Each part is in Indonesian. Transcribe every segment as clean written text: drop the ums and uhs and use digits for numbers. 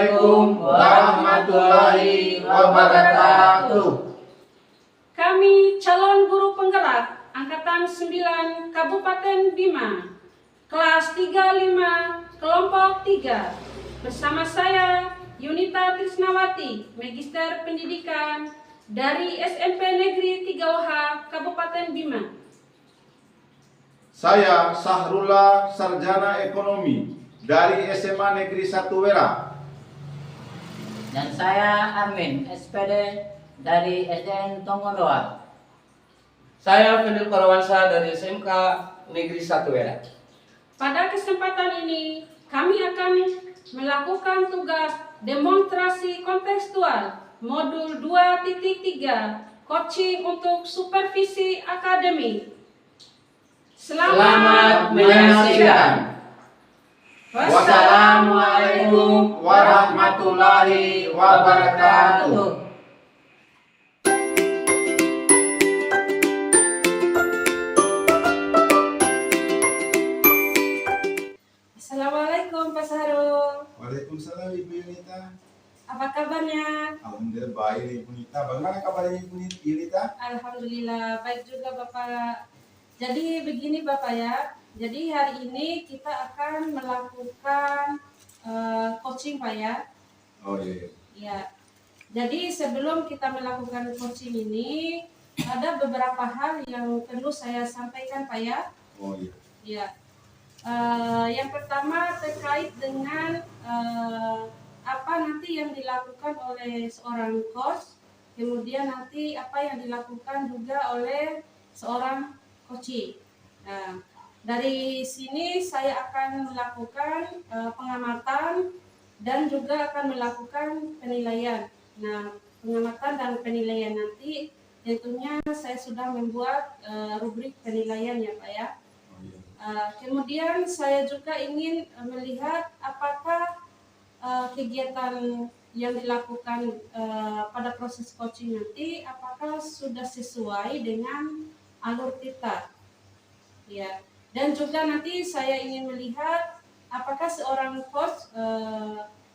Assalamualaikum warahmatullahi wabarakatuh. Kami calon guru penggerak Angkatan 9 Kabupaten Bima, kelas 35, kelompok 3. Bersama saya, Yunita Trisnawati, Magister Pendidikan dari SMP Negeri 3OH Kabupaten Bima. Saya Sahrullah, Sarjana Ekonomi dari SMA Negeri 1 Wera. Dan saya Armin, SPD dari SDN Tonggondoa. Saya Fadil Parawansa dari SMK Negeri 1 Wera. Pada kesempatan ini, kami akan melakukan tugas demonstrasi kontekstual modul 2.3 coaching untuk supervisi akademik. Selamat menyaksikan. Wassalamualaikum warahmatullahi wabarakatuh. Assalamualaikum Pak Sahrul. Waalaikumsalam Ibu Yunita. Apa kabarnya? Alhamdulillah baik Ibu Yunita. Bagaimana kabarnya Ibu Yunita? Alhamdulillah baik juga Bapak. Jadi begini Bapak ya. Jadi hari ini kita akan melakukan coaching Pak ya. Oh iya. Ya. Jadi sebelum kita melakukan coaching ini ada beberapa hal yang perlu saya sampaikan Pak ya. Oh iya. Ya. Yang pertama terkait dengan apa nanti yang dilakukan oleh seorang coach, kemudian nanti apa yang dilakukan juga oleh seorang coaching. Nah, dari sini saya akan melakukan pengamatan dan juga akan melakukan penilaian. Nah, pengamatan dan penilaian nanti tentunya saya sudah membuat rubrik penilaian ya Pak ya. Kemudian saya juga ingin melihat apakah kegiatan yang dilakukan pada proses coaching nanti apakah sudah sesuai dengan alur kita. Ya. Dan juga nanti saya ingin melihat apakah seorang coach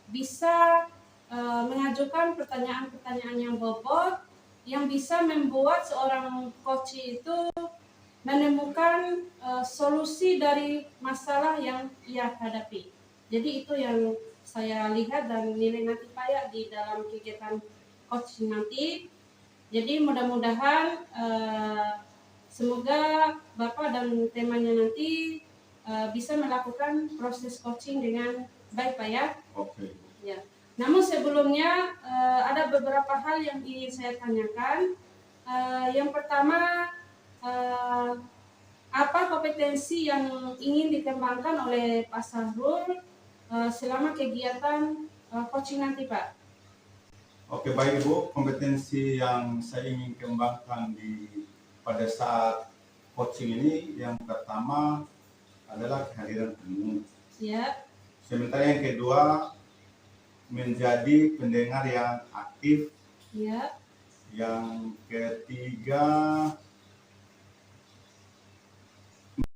bisa mengajukan pertanyaan-pertanyaan yang bobot yang bisa membuat seorang coach itu menemukan solusi dari masalah yang ia hadapi. Jadi itu yang saya lihat dan nilai nanti Pak ya di dalam kegiatan coach nanti. Jadi mudah-mudahan semoga Bapak dan temannya nanti bisa melakukan proses coaching dengan baik Pak ya. Oke. Ya. Namun sebelumnya ada beberapa hal yang ingin saya tanyakan. Yang pertama, apa kompetensi yang ingin dikembangkan oleh Pak Sahrul selama kegiatan coaching nanti Pak? Oke baik Ibu, kompetensi yang saya ingin kembangkan pada saat coaching ini yang pertama adalah kehadiran penuh. Ya. Sementara yang kedua menjadi pendengar yang aktif. Ya. Yang ketiga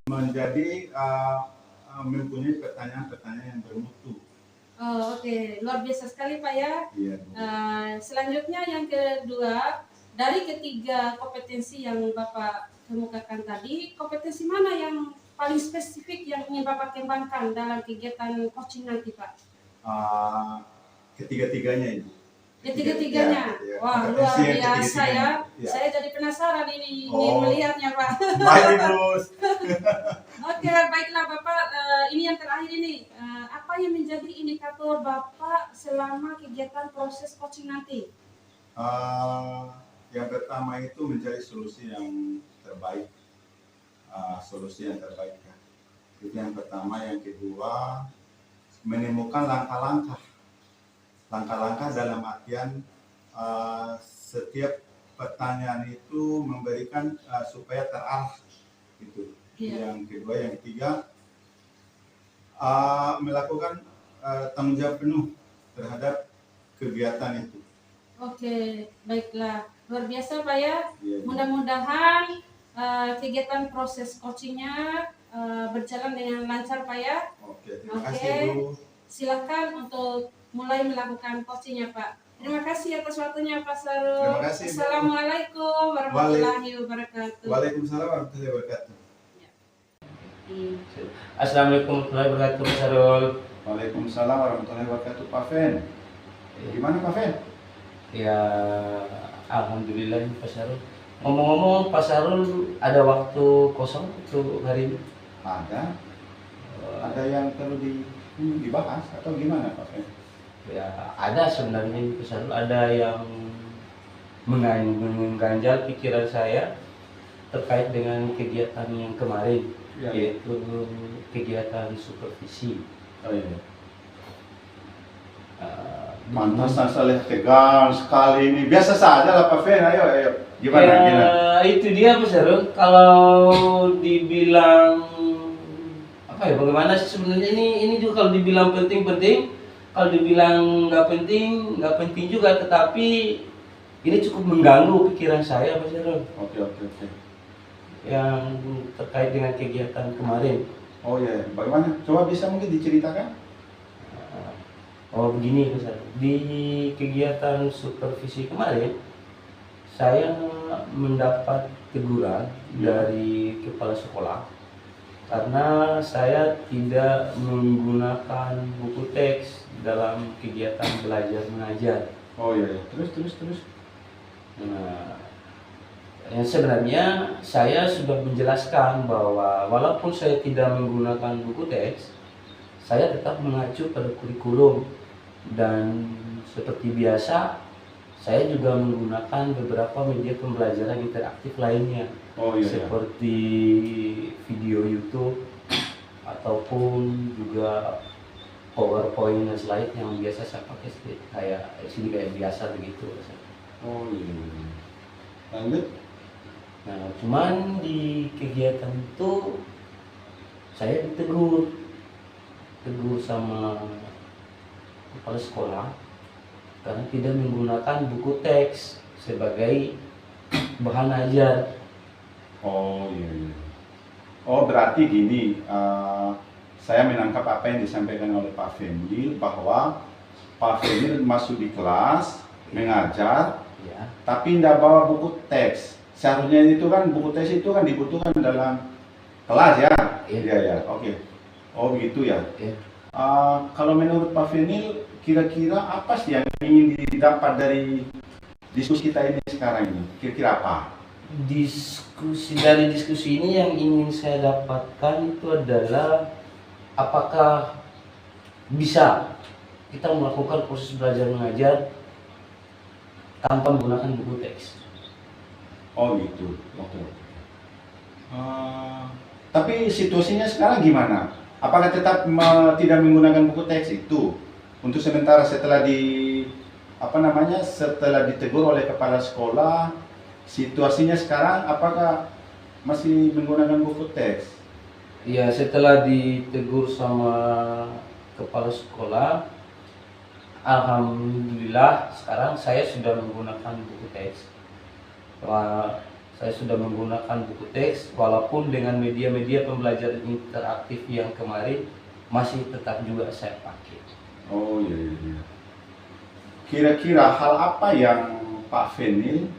menjadi mempunyai pertanyaan-pertanyaan yang bermutu. Oh, oke. Luar biasa sekali Pak ya. Iya. Selanjutnya yang kedua, dari ketiga kompetensi yang Bapak kemukakan tadi, kompetensi mana yang paling spesifik yang ingin Bapak kembangkan dalam kegiatan coaching nanti Pak? Ketiga-tiganya Ibu. Ketiga-tiganya. Ya. Wah, luar biasa ya. Saya jadi penasaran ini ingin melihatnya Pak. Baik Ibu. Oke, baiklah Bapak. Ini yang terakhir ini. Apa yang menjadi indikator Bapak selama kegiatan proses coaching nanti? Yang pertama itu mencari solusi yang terbaik. Solusi yang terbaik. Itu yang pertama. Yang kedua menemukan langkah-langkah dalam artian setiap pertanyaan itu memberikan supaya terarah gitu. Yang kedua, yang ketiga melakukan tanggung jawab penuh terhadap kegiatan itu. Oke, baiklah, luar biasa Pak ya. Ya. Mudah-mudahan kegiatan proses coachingnya berjalan dengan lancar Pak ya. Oke, terima kasih Bu. Silakan untuk mulai melakukan coachingnya Pak. Terima kasih atas waktunya Pak Sarul. Terima kasih, Bu. Assalamualaikum warahmatullahi wabarakatuh. Waalaikumsalam warahmatullahi wabarakatuh. Assalamualaikum warahmatullahi wabarakatuh, Pak Sarul. Waalaikumsalam warahmatullahi wabarakatuh, Pak Fen. Gimana Pak Fen? Ya, alhamdulillah Pak Sarul. Ngomong-ngomong, Pak Sarul ada waktu kosong untuk hari ini? Ada. Ada yang perlu dibahas atau gimana Pak Fen? Ya, ada sebenarnya Pak Sarul, ada yang mengganjal pikiran saya terkait dengan kegiatan yang kemarin, Ya. yaitu kegiatan supervisi. Oh iya. Mantan Mantan tegang sekali ini. Biasa saja lah Pak Fen. Ayo. Gimana? ya, Gimana? itu dia Pak Sarul. Kalau dibilang apa ya, bagaimana sih sebenarnya ini juga kalau dibilang penting, kalau dibilang nggak penting juga, tetapi ini cukup mengganggu pikiran saya Pak Sarul, Oke. yang terkait dengan kegiatan kemarin. Oh iya. Bagaimana? Coba bisa mungkin diceritakan? Oh begini Pak Sarul, di kegiatan supervisi kemarin saya mendapat teguran dari kepala sekolah karena saya tidak menggunakan buku teks dalam kegiatan belajar mengajar. Oh iya. Terus. Nah, yang sebenarnya saya sudah menjelaskan bahwa walaupun saya tidak menggunakan buku teks, saya tetap mengacu pada kurikulum, dan seperti biasa saya juga menggunakan beberapa media pembelajaran interaktif lainnya, Oh iya. seperti video YouTube ataupun juga PowerPoint dan slide yang biasa saya pakai kayak biasa begitu. Oh iya. Lanjut. Nah, cuman di kegiatan itu saya ditegur sama kepala sekolah karena tidak menggunakan buku teks sebagai bahan ajar. Oh iya. Oh berarti gini, saya menangkap apa yang disampaikan oleh Pak Fenil bahwa Pak Fenil masuk di kelas mengajar, Ya, tapi tidak bawa buku teks. Seharusnya itu kan buku teks itu kan dibutuhkan dalam kelas ya. Iya. Iya. Oke. Oh begitu ya. ya. Kalau menurut Pak Fenil, kira-kira apa sih yang ingin didapat dari diskusi kita ini sekarang ini? Kira-kira apa? Dari diskusi ini yang ingin saya dapatkan itu adalah apakah bisa kita melakukan proses belajar mengajar tanpa menggunakan buku teks. Oh gitu. Oke. Tapi situasinya sekarang gimana? Apakah tetap tidak menggunakan buku teks itu untuk sementara setelah setelah ditegur oleh kepala sekolah, situasinya sekarang apakah masih menggunakan buku teks? Ya, setelah ditegur sama kepala sekolah, alhamdulillah sekarang saya sudah menggunakan buku teks. Saya sudah menggunakan buku teks walaupun dengan media-media pembelajaran interaktif yang kemarin masih tetap juga saya pakai. Oh iya. Kira-kira hal apa yang Pak Fenil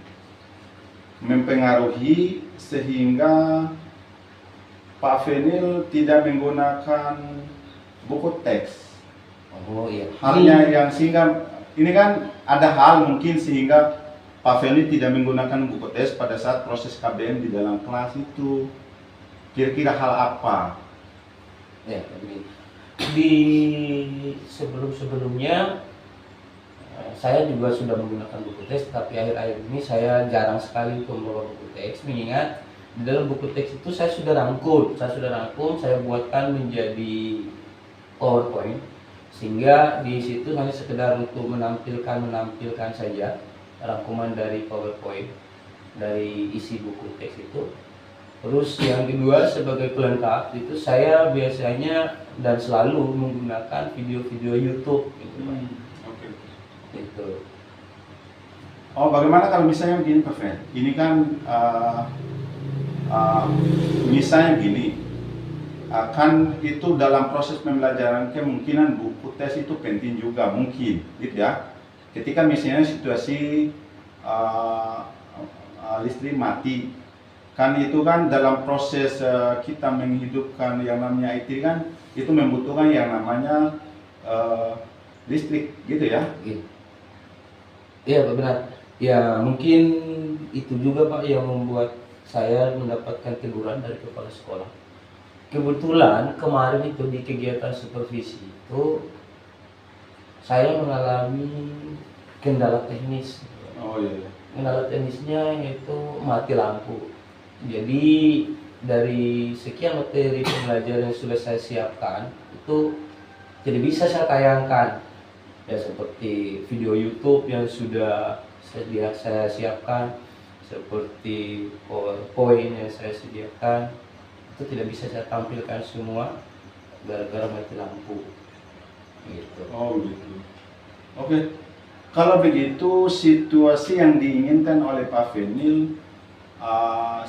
mempengaruhi sehingga Pak Fenil tidak menggunakan buku teks? Oh iya. Halnya yang sehingga ini kan ada hal mungkin sehingga Pak Fenil tidak menggunakan buku teks pada saat proses KBM di dalam kelas itu. Kira-kira hal apa? Ya, di sebelumnya saya juga sudah menggunakan buku teks, tapi akhir-akhir ini saya jarang sekali untuk membawa buku teks, mengingat di dalam buku teks itu saya sudah rangkum, saya buatkan menjadi PowerPoint, sehingga di situ hanya sekedar untuk menampilkan saja rangkuman dari PowerPoint dari isi buku teks itu. Terus yang kedua sebagai pelengkap itu saya biasanya dan selalu menggunakan video-video YouTube gitu, Pak. Oke. Gitu. Oh, bagaimana kalau misalnya begini Pak Fred? Ini kan misalnya gini, Kan itu dalam proses pembelajaran kemungkinan buku tes itu penting juga mungkin, gitu ya. Ketika misalnya situasi listrik mati, kan itu kan dalam proses kita menghidupkan yang namanya IT kan itu membutuhkan yang namanya listrik, gitu ya. Iya Pak, benar. Ya mungkin itu juga Pak yang membuat saya mendapatkan teguran dari kepala sekolah. Kebetulan kemarin itu di kegiatan supervisi itu saya mengalami kendala teknis. Oh iya. Kendala teknisnya yaitu mati lampu. Jadi dari sekian materi pembelajaran yang sudah saya siapkan itu tidak bisa saya tayangkan. Ya seperti video YouTube yang sudah saya siapkan, seperti PowerPoint yang saya sediakan, itu tidak bisa saya tampilkan semua gara-gara mati lampu. Gitu. Oh gitu. Oke. Kalau begitu situasi yang diinginkan oleh Pak Fenil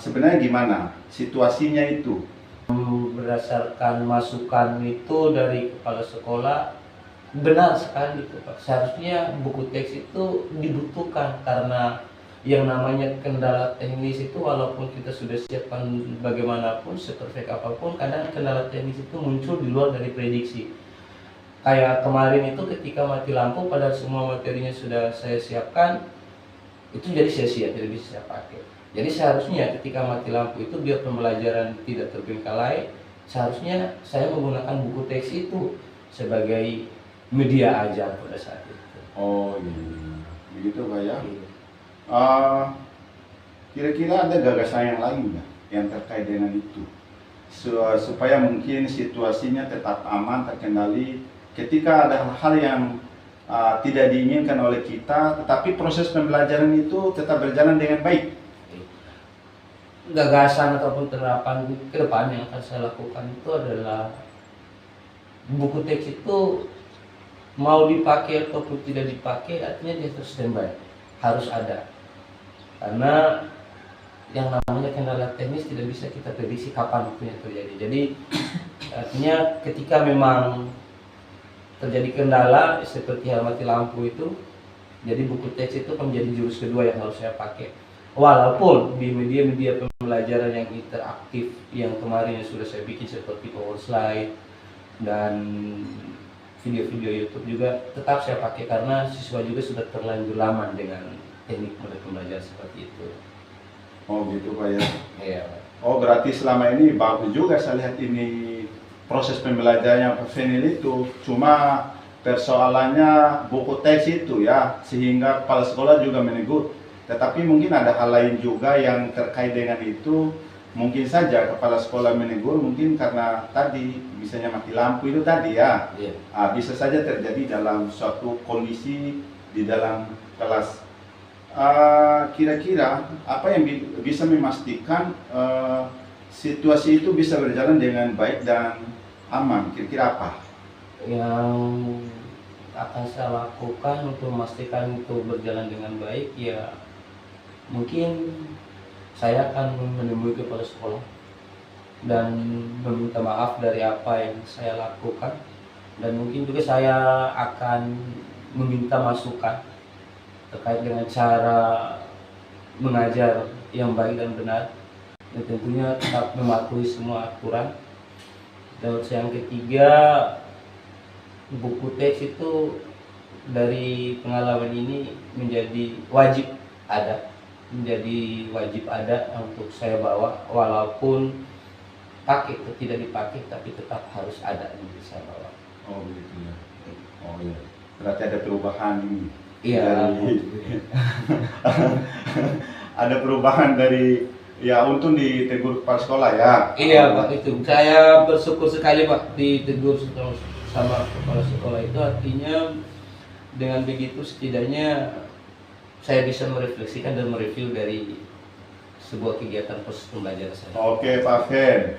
sebenarnya gimana situasinya itu? Berdasarkan masukan itu dari kepala sekolah, benar sekali itu Pak. Seharusnya buku teks itu dibutuhkan karena yang namanya kendala teknis itu walaupun kita sudah siapkan bagaimanapun, seperfect apapun, kadang kendala teknis itu muncul di luar dari prediksi. Kayak kemarin itu ketika mati lampu padahal semua materinya sudah saya siapkan, itu jadi sia-sia, tidak bisa saya pakai. Jadi seharusnya ketika mati lampu itu biar pembelajaran tidak terbengkalai, seharusnya saya menggunakan buku teks itu sebagai media ajar pada saat itu. Oh iya, begitu Pak ya. Iya. Kira-kira ada gagasan yang lain nggak yang terkait dengan itu? Supaya mungkin situasinya tetap aman, terkendali ketika ada hal-hal yang tidak diinginkan oleh kita, tetapi proses pembelajaran itu tetap berjalan dengan baik. Gagasan ataupun penerapan ke depan yang akan saya lakukan itu adalah buku teks itu mau dipakai ataupun tidak dipakai, artinya dia terus standby, harus ada. Karena yang namanya kendala teknis tidak bisa kita prediksi kapan itu yang terjadi. Jadi artinya ketika memang terjadi kendala seperti hal mati lampu itu, jadi buku teks itu menjadi jurus kedua yang harus saya pakai. Walaupun di media-media pembelajaran yang interaktif yang kemarin yang sudah saya bikin seperti Power Slide dan video-video YouTube juga tetap saya pakai karena siswa juga sudah terlanjur lama dengan teknik model pembelajaran seperti itu. Oh gitu Pak ya. Iya. Oh berarti selama ini bagus juga saya lihat ini proses pembelajaran Pak Fenil itu, cuma persoalannya buku teks itu ya, sehingga kepala sekolah juga menegur. Tetapi mungkin ada hal lain juga yang terkait dengan itu. Mungkin saja kepala sekolah menegur mungkin karena tadi misalnya mati lampu itu tadi ya. Iya. Bisa saja terjadi dalam suatu kondisi di dalam kelas. Kira-kira apa yang bisa memastikan situasi itu bisa berjalan dengan baik dan aman? Kira-kira apa? Yang akan saya lakukan untuk memastikan itu berjalan dengan baik ya mungkin saya akan menemui kepala sekolah dan meminta maaf dari apa yang saya lakukan, dan mungkin juga saya akan meminta masukan terkait dengan cara mengajar yang baik dan benar, dan tentunya tetap mematuhi semua aturan. Dan yang ketiga, buku teks itu dari pengalaman ini menjadi wajib ada untuk saya bawa, walaupun pakai atau tidak dipakai tapi tetap harus ada yang saya bawa. Oh begitu ya. Oh iya. Berarti ada perubahan ini. Iya. Ada perubahan dari ya untung ditegur kepala sekolah ya. Iya Pak, itu saya bersyukur sekali Pak ditegur sama kepala sekolah. Itu artinya dengan begitu setidaknya saya bisa merefleksikan dan mereview dari sebuah kegiatan proses pembelajaran saya. Oke Pak Fen,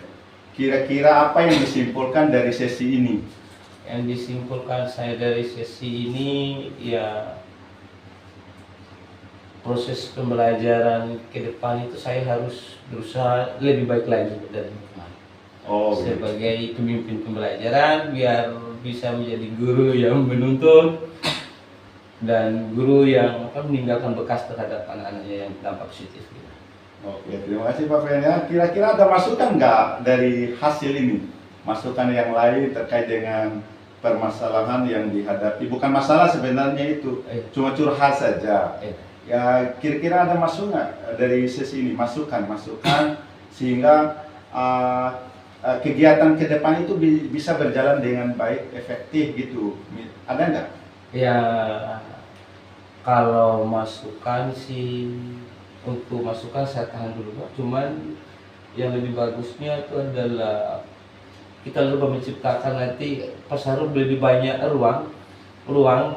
kira-kira apa yang disimpulkan dari sesi ini? Yang disimpulkan saya dari sesi ini ya proses pembelajaran ke depan itu saya harus berusaha lebih baik lagi dari kemarin. Oh, gitu. sebagai pemimpin pembelajaran biar bisa menjadi guru yang menuntun dan guru yang meninggalkan bekas terhadap anak-anaknya yang dampak positif gitu. Oke, terima kasih Pak Fen ya. Kira-kira ada masukan nggak dari hasil ini? Masukan yang lain terkait dengan permasalahan yang dihadapi. Bukan masalah sebenarnya itu, cuma curhat saja. Ya, kira-kira ada masukan dari sesi ini, masukan sehingga kegiatan ke depan itu bisa berjalan dengan baik, efektif gitu. Ada nggak? Ya, kalau masukan sih, untuk masukan saya tahan dulu Pak. Cuman yang lebih bagusnya itu adalah kita coba menciptakan nanti Pak Sarul lebih banyak ruang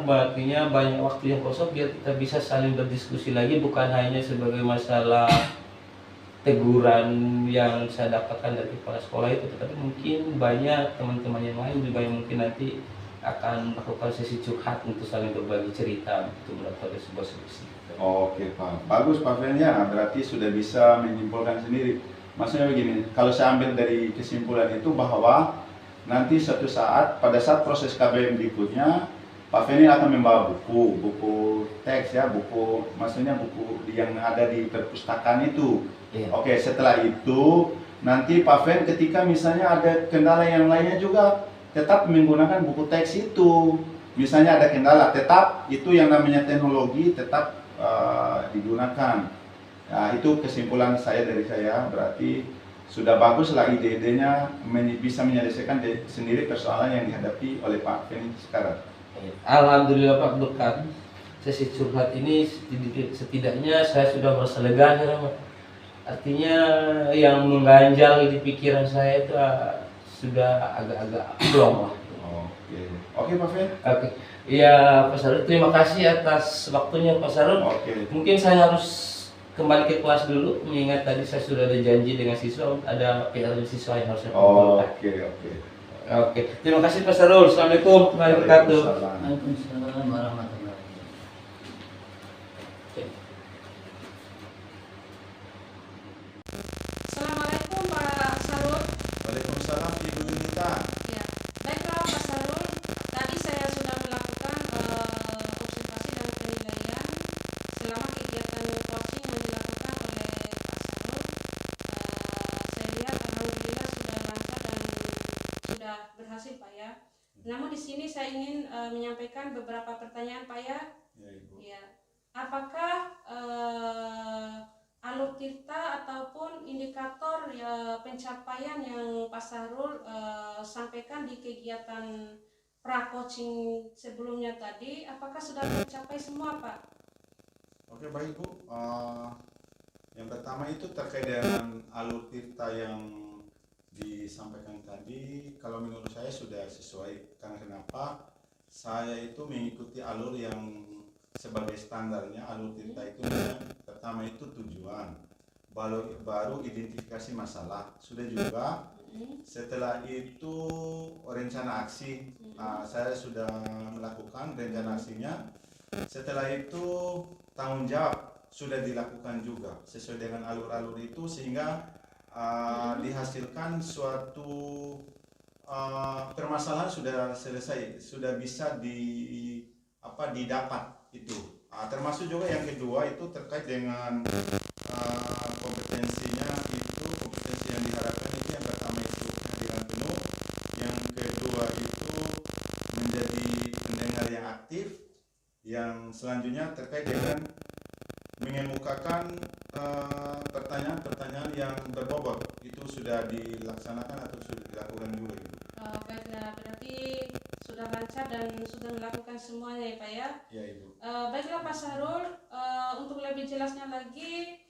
artinya banyak waktu yang kosong biar kita bisa saling berdiskusi lagi, bukan hanya sebagai masalah teguran yang saya dapatkan dari kepala sekolah itu, tetapi mungkin banyak teman-teman yang lain lebih banyak mungkin nanti akan melakukan sesi curhat untuk saling berbagi cerita untuk mendapatkan sebuah solusi. Oke Pak, bagus Pak Fen ya, berarti sudah bisa menyimpulkan sendiri. Maksudnya begini, kalau saya ambil dari kesimpulan itu bahwa nanti suatu saat, pada saat proses KBM berikutnya, Pak Fen akan membawa buku teks ya, maksudnya buku yang ada di perpustakaan itu. Iya. Oke, setelah itu nanti Pak Fen ketika misalnya ada kendala yang lainnya juga tetap menggunakan buku teks itu. Misalnya ada kendala, tetap itu yang namanya teknologi tetap digunakan. Nah, itu kesimpulan saya dari saya, berarti sudah bagus lah ide-idenya bisa menyelesaikan sendiri persoalan yang dihadapi oleh Pak Fen sekarang. Alhamdulillah Pak, berkat sesi curhat ini setidaknya saya sudah merasa lega ya, Pak. Artinya yang mengganjal di pikiran saya itu sudah agak-agak plong lah. Oke Pak Fen. Oke. Iya Pak Sarul, terima kasih atas waktunya Pak Sarul. Oke. Mungkin saya harus kembali ke kelas dulu, mengingat tadi saya sudah ada janji dengan siswa, ada PR dari siswa yang harus saya kumpulkan. Oke. Terima kasih Pak Sarul. Assalamualaikum warahmatullahi wabarakatuh. Waalaikumsalam warahmatullahi wabarakatuh. Assalamualaikum Pak Sarul. Waalaikumsalam Ibu Yunita. Ya, baiklah Pak Sarul. Tadi saya sudah melakukan observasi dan penilaian selama kegiatan coaching yang dilakukan oleh Pak Sarul. Saya lihat alhamdulillah sudah lancar dan sudah berhasil Pak ya. Namun di sini saya ingin menyampaikan beberapa pertanyaan Pak ya. Ya, Ibu. Ya, apakah alur tirta ataupun indikator pencapaian yang Pak Sarul sampaikan di kegiatan pra-coaching sebelumnya tadi, apakah sudah tercapai semua Pak? Oke baik Bu. Yang pertama itu terkait dengan alur tirta yang disampaikan tadi, kalau menurut saya sudah sesuai. Karena kenapa? Saya itu mengikuti alur yang sebagai standarnya. Alur tirta itu pertama itu tujuan, baru identifikasi masalah, sudah juga. Setelah itu rencana aksi, saya sudah melakukan rencana aksinya. Setelah itu tanggung jawab sudah dilakukan juga sesuai dengan alur-alur itu, sehingga dihasilkan suatu permasalahan sudah selesai, sudah bisa didapat itu. Termasuk juga yang kedua itu terkait dengan kompetensinya, itu kompetensi yang diharapkan itu yang pertama itu kehadiran penuh, yang kedua itu menjadi pendengar yang aktif, yang selanjutnya terkait dengan mengemukakan pertanyaan-pertanyaan yang berbobot, itu sudah dilaksanakan atau sudah dilakukan juga Ibu. Baiklah, berarti sudah lancar dan sudah melakukan semuanya ya Pak ya. Ya Ibu. Baiklah Pak Sarul, untuk lebih jelasnya lagi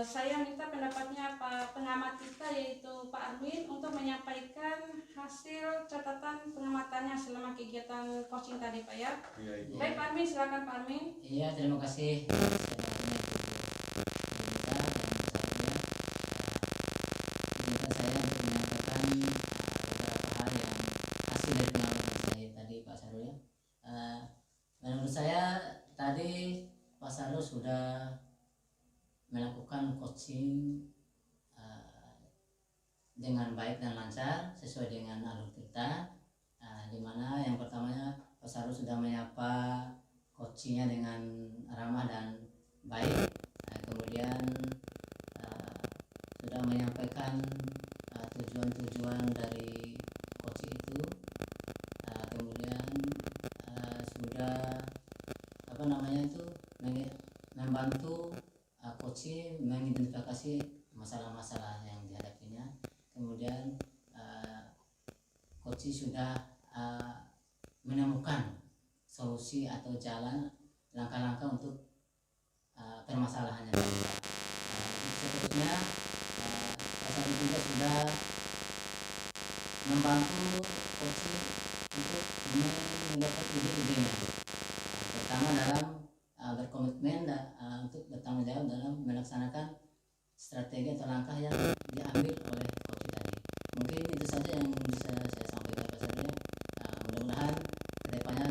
saya minta pendapatnya Pak pengamat kita yaitu Pak Armin untuk menyampaikan hasil catatan pengamatannya selama kegiatan coaching tadi Pak ya. Ya Ibu. Baik Pak Armin, silakan Pak Armin. Iya, terima kasih. Saya untuk menyampaikan beberapa hal yang hasil dari pengamatan saya tadi Pak Sarul ya. Menurut saya tadi Pak Sarul sudah melakukan coaching dengan baik dan lancar sesuai dengan alur kita. Di mana yang pertamanya Pak Sarul sudah menyapa coachingnya dengan ramah dan baik. Kemudian sudah menyampaikan tujuan-tujuan dari coaching itu. Kemudian sudah membantu coaching mengidentifikasi masalah-masalah yang dihadapinya. Kemudian coaching sudah menemukan solusi atau jalan langkah-langkah untuk permasalahannya. Seterusnya pasar juga sudah membantu coaching untuk mendapat ide-idenya. Pertama dalam berkomitmen untuk bertanggung jawab dalam melaksanakan strategi atau langkah yang diambil oleh coaching tadi. Mungkin itu saja yang bisa saya sampaikan Pak Sarul. Mudah-mudahan kedepannya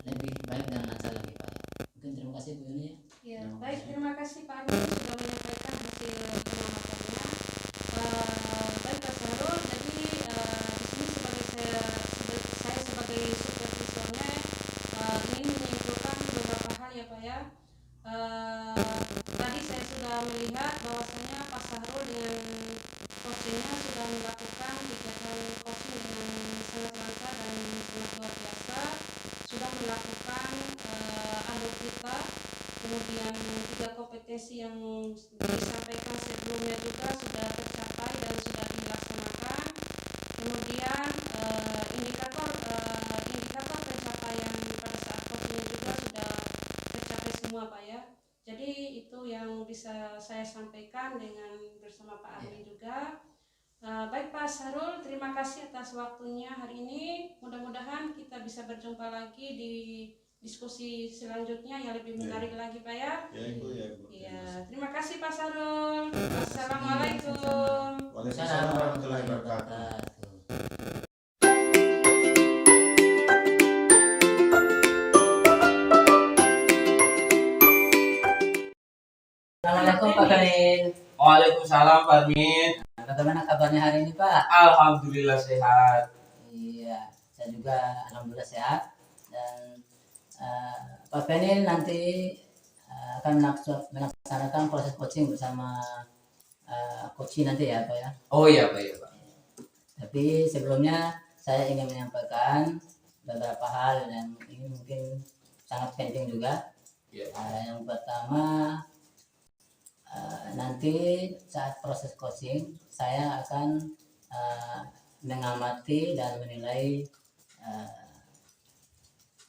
lebih baik dan lancar lagi Pak. Mungkin terima kasih Bu Yuni. Ya, baik, terima kasih Pak Armin sudah menyampaikan hasil pengamatannya. Baik Pak Sarul, jadi di sini saya sebagai supervisornya ingin menyimpulkan beberapa hal ya Pak ya. Tadi saya sudah melihat bahwasanya Pak Sarul dengan coachingnya sudah melakukan kegiatan coaching dengan sangat lancar dan sangat luar biasa. Sudah melakukan alur kita, kemudian 3 kompetensi yang disampaikan sebelumnya juga sudah tercapai dan sudah dilaksanakan. Kemudian indikator pencapaian pada saat coaching juga sudah tercapai semua Pak ya. Jadi itu yang bisa saya sampaikan dengan bersama Pak Armin juga. Baik Pak Sarul, terima kasih atas waktunya hari ini. Mudah-mudahan kita bisa berjumpa lagi di diskusi selanjutnya yang lebih menarik lagi Pak ya. Ya Ibu, ya Ibu. Ya, terima kasih Pak Sarul. Assalamualaikum. Waalaikumsalam warahmatullahi wabarakatuh. Assalamualaikum Pak Kanin. Waalaikumsalam Pak Armin. Bagaimana kabarnya hari ini Pak? Alhamdulillah sehat. Iya, saya juga alhamdulillah sehat. Dan Pak Kanin nanti akan melaksanakan proses coaching bersama coaching nanti ya Pak ya. Oh iya Pak, ya Pak. Tapi sebelumnya saya ingin menyampaikan beberapa hal yang ini mungkin sangat penting juga. Iya. Yang pertama, nanti saat proses coaching saya akan mengamati dan menilai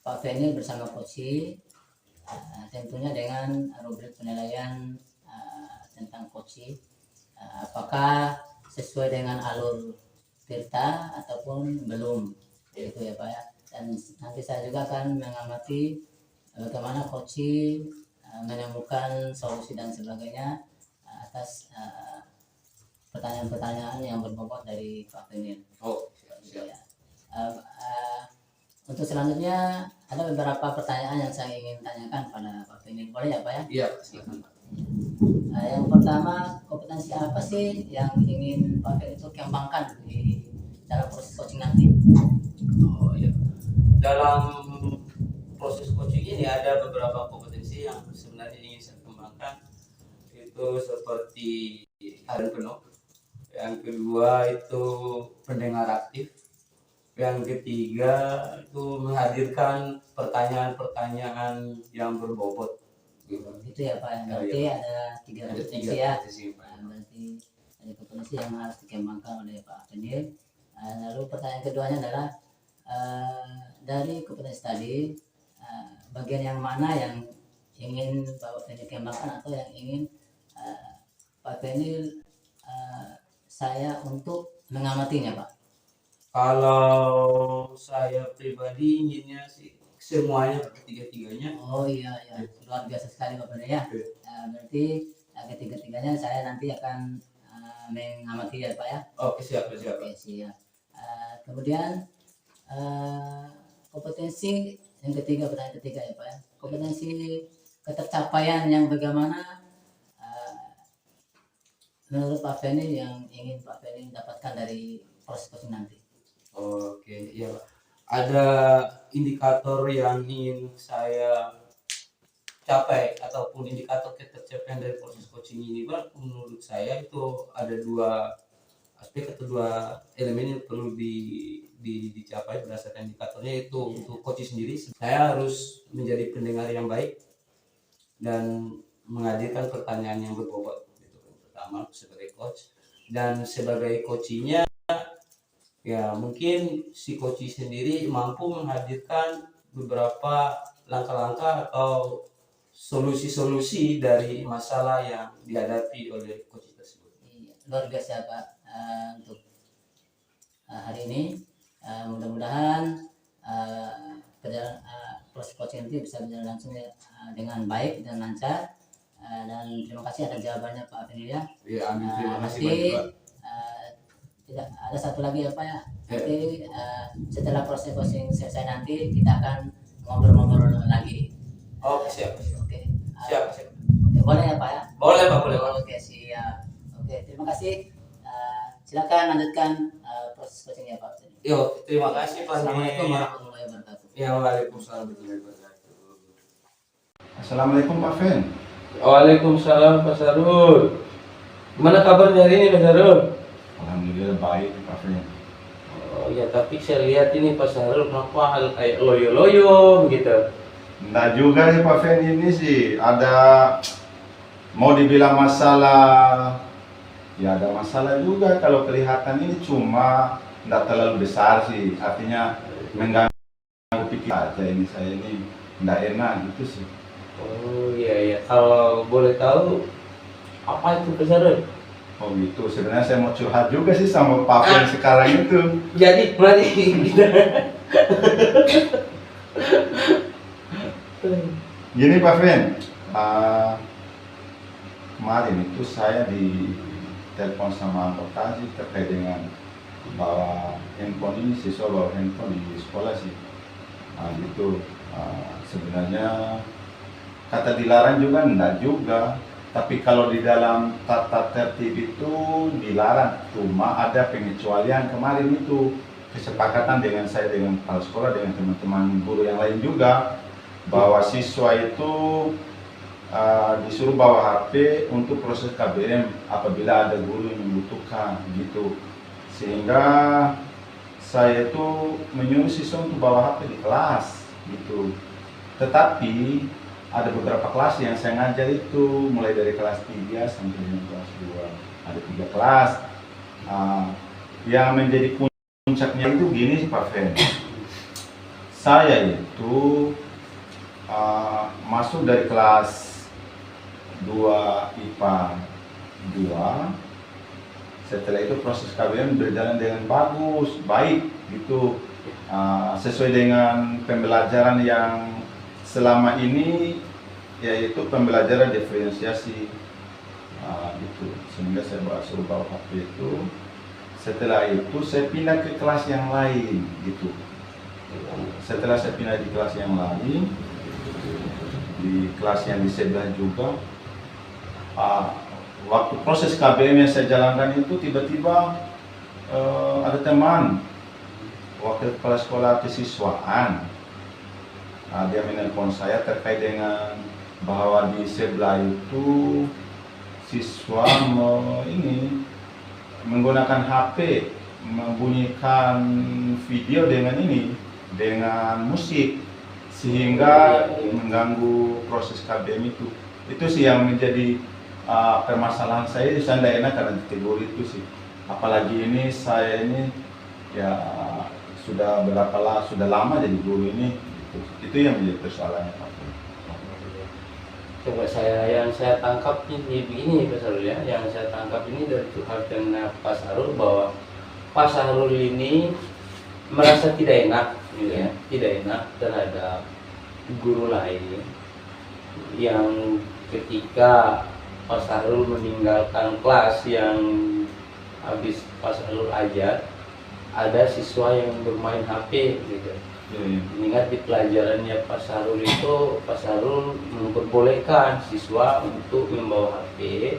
Pak Fenil bersama coaching, tentunya dengan rubrik penilaian tentang coaching, apakah sesuai dengan alur Tirta ataupun belum, itu ya Pak ya. Dan nanti saya juga akan mengamati bagaimana coaching menemukan solusi dan sebagainya atas pertanyaan-pertanyaan yang berbobot dari Pak Fenil. Oh siap. Ya. Untuk selanjutnya ada beberapa pertanyaan yang saya ingin tanyakan pada Pak Fenil, boleh ya Pak ya? Iya silakan Pak. Yang pertama, kompetensi apa sih yang ingin Pak Fenil itu kembangkan di dalam proses coaching nanti? Oh iya. Dalam proses coaching ini ada beberapa kompetensi yang sebenarnya ingin saya kembangkan. Itu seperti harian penuh. Yang kedua itu pendengar aktif. Yang ketiga itu menghadirkan pertanyaan-pertanyaan yang berbobot. Itu ya Pak, yang berarti ada tiga kompetensi ya. Berarti ada kompetensi yang harus dikembangkan oleh Pak Fenil. Lalu pertanyaan keduanya adalah dari kompetensi tadi, bagian yang mana yang ingin Pak Fenil kembangkan atau yang ingin Pak Fenil saya untuk mengamatinya Pak? Kalau saya pribadi inginnya sih semuanya, ketiga-tiganya. Oh iya ya, luar biasa sekali Pak Fenil ya. Berarti ketiga-tiganya saya nanti akan mengamati ya Pak ya. Oke siap. Oke siap. Kemudian kompetensi yang ketiga, pertanyaan ketiga ya Pak ya. Kompetensi ketercapaian yang bagaimana menurut Pak Feni yang ingin Pak Feni dapatkan dari proses coaching nanti? Oke, iya Pak. Ada indikator yang ingin saya capai ataupun indikator ketercapaian dari proses coaching ini Pak, menurut saya itu ada dua aspek atau dua elemen yang perlu dicapai berdasarkan indikatornya. Itu untuk coaching sendiri, saya harus menjadi pendengar yang baik dan menghadirkan pertanyaan yang berbobot, itu pertama sebagai coach. Dan sebagai coachingnya ya mungkin si coach sendiri mampu menghadirkan beberapa langkah-langkah atau solusi-solusi dari masalah yang dihadapi oleh coach tersebut. Iya, luar biasa Pak untuk hari ini. Mudah-mudahan proses coaching nanti bisa berjalan langsung dengan baik dan lancar. Dan terima kasih atas jawabannya Pak Feni ya. Ya, amin. Terima kasih Nanti banyak Pak. tidak ada satu lagi ya Pak ya. Nanti setelah proses coaching selesai nanti kita akan ngobrol-ngobrol lagi. Oke, siap. Oke. Siap, siap. Oke, boleh ya Pak ya? Boleh Pak, boleh Pak. Oke, siap. Oke, terima kasih. Silakan lanjutkan proses coachingnya Pak. Yo, terima kasih Pak. Assalamualaikum warahmatullahi wabarakatuh. Ya, waalaikumsalam warahmatullahi wabarakatuh. Assalamualaikum Pak Fen. Waalaikumsalam Pak Sarul. Gimana kabarnya hari ini Pak Sarul? Alhamdulillah baik Pak Fen. Oh ya, tapi saya lihat ini Pak Sarul kenapa kayak loyo-loyo gitu. Nah juga sih Pak Fen, ini sih ada mau dibilang masalah, ya ada masalah juga. Kalau kelihatan ini cuma tidak terlalu besar sih, artinya mengganggu pikiran aja ini, saya ini tidak enak gitu sih. Oh iya iya, kalau boleh tahu apa itu Pak Sarul? Oh gitu, sebenarnya saya mau curhat juga sih sama Pak Fen sekarang itu. Jadi berarti gitu. Gini Pak Fen, kemarin itu saya ditelepon sama anggota sih terkait dengan bawa handphone ini, siswa bawa handphone di sekolah sih. Gitu. Sebenarnya kata dilarang juga enggak juga, tapi kalau di dalam tata tertib itu dilarang, cuma ada pengecualian kemarin itu kesepakatan dengan saya, dengan kepala sekolah, dengan teman-teman guru yang lain juga, bahwa siswa itu disuruh bawa HP untuk proses KBM apabila ada guru yang membutuhkan gitu. Sehingga saya itu menyuruh siswa untuk bawa HP di kelas gitu. Tetapi ada beberapa kelas yang saya ngajar itu mulai dari kelas 3 sampai dengan kelas 2. Ada 3 kelas. Yang menjadi puncaknya itu gini sih Pak Fen. Saya itu masuk dari kelas 2 IPA 2. Setelah itu proses KBM berjalan dengan bagus, baik gitu, sesuai dengan pembelajaran yang selama ini, yaitu pembelajaran diferensiasi gitu. Sehingga saya suruh bawa HP itu. Setelah itu saya pindah ke kelas yang lain gitu. Setelah saya pindah di kelas yang lain, di kelas yang di sebelah juga, waktu proses KBM yang saya jalankan itu tiba-tiba ada teman wakil kepala sekolah kesiswaan, dia menelpon saya terkait dengan bahwa di sebelah itu siswa ini menggunakan HP, membunyikan video dengan dengan musik, sehingga mengganggu proses KBM itu. Itu sih yang menjadi permasalahan saya tidak enak karena ditegur itu sih. Apalagi ini saya ini ya sudah lama jadi guru ini. Itu yang menjadi persoalannya Pak. Coba yang saya tangkap ini begini Pak Sarul ya, yang saya tangkap ini dari curhatnya Pak Sarul bahwa Pak Sarul ini merasa tidak enak, gitu ya, tidak enak terhadap guru lain yang ketika Pak Sarul meninggalkan kelas yang habis Pak Sarul ajar, ada siswa yang bermain HP gitu. Ingat di pelajarannya Pak Sarul itu, Pak Sarul memperbolehkan siswa untuk membawa HP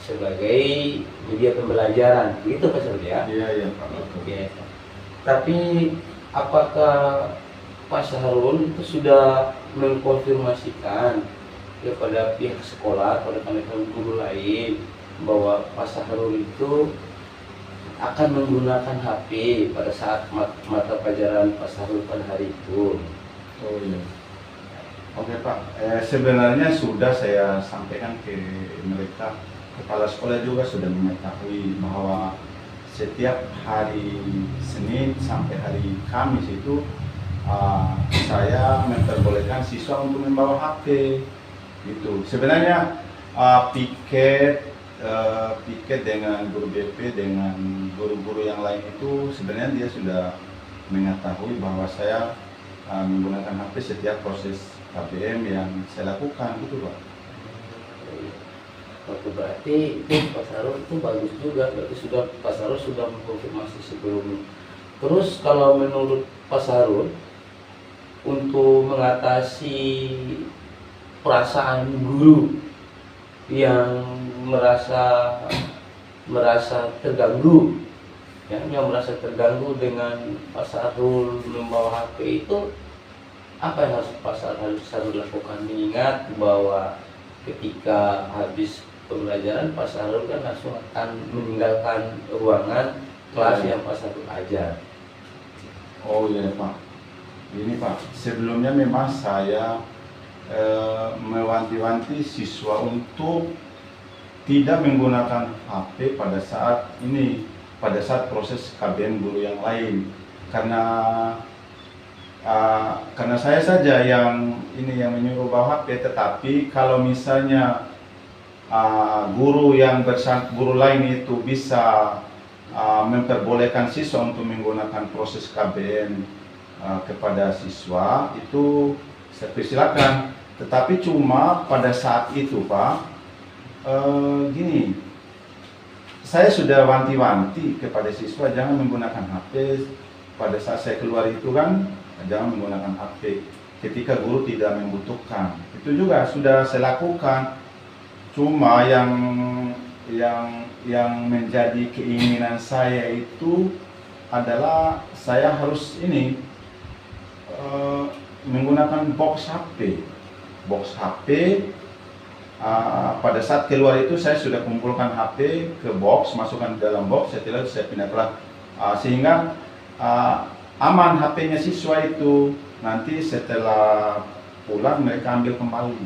sebagai media pembelajaran, gitu Pak Sarul ya? Iya, iya Pak. Oke. Tapi apakah Pak Sahrul itu sudah mengkonfirmasikan kepada pihak sekolah, pada teman-teman guru lain, bahwa Pak Sahrul itu akan menggunakan HP pada saat mata pelajaran Pak Sahrul pada hari itu? Oh iya. Oke Pak, sebenarnya sudah saya sampaikan ke mereka, kepala sekolah juga sudah mengetahui bahwa setiap hari Senin sampai hari Kamis itu saya memperbolehkan siswa untuk membawa HP. Gitu. Sebenarnya piket dengan guru BP dengan guru-guru yang lain itu sebenarnya dia sudah mengetahui bahwa saya menggunakan HP setiap proses KBM yang saya lakukan, gitu Pak. Waktu berarti itu Pak Sahrul itu bagus juga, berarti sudah Pak Sahrul sudah mengkonfirmasi sebelumnya. Terus kalau menurut Pak Sahrul untuk mengatasi perasaan guru yang merasa terganggu, ya, yang merasa terganggu dengan Pak Sahrul membawa HP itu, apa yang harus Pak Sahrul lakukan? Mengingat bahwa ketika habis pembelajaran Pak Sahrul kan langsung akan meninggalkan ruangan kelas yang Pak Sahrul ajar. Oh iya Pak, ini Pak, sebelumnya memang saya mewanti-wanti siswa untuk tidak menggunakan HP pada saat ini, pada saat proses KBM guru yang lain, karena saya saja yang menyuruh bawa HP. Tetapi kalau misalnya guru lain itu bisa memperbolehkan siswa untuk menggunakan proses KBM kepada siswa, itu saya persilakan. Tetapi cuma pada saat itu Pak, gini, saya sudah wanti-wanti kepada siswa jangan menggunakan HP pada saat saya keluar itu kan, jangan menggunakan HP ketika guru tidak membutuhkan. Itu juga sudah saya lakukan. Cuma yang menjadi keinginan saya itu adalah saya harus menggunakan box HP. Pada saat keluar itu saya sudah kumpulkan HP ke box, masukkan ke dalam box, setelah itu saya pindah kelas, sehingga aman HP-nya siswa itu. Nanti setelah pulang mereka ambil kembali.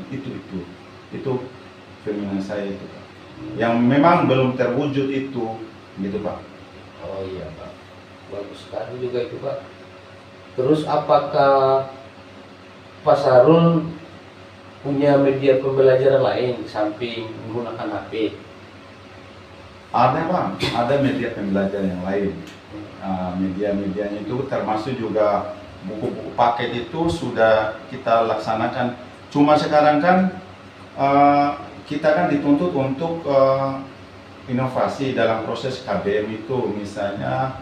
Itu keinginan saya itu Pak, yang memang belum terwujud itu, gitu Pak. Oh iya Pak, bagus sekali juga itu Pak. Terus apakah Pak Sahrul punya media pembelajaran lain samping menggunakan HP? Ada Pak, ada media pembelajaran yang lain. Media-medianya itu termasuk juga buku-buku paket itu sudah kita laksanakan. Cuma sekarang kan kita kan dituntut untuk inovasi dalam proses KBM itu. Misalnya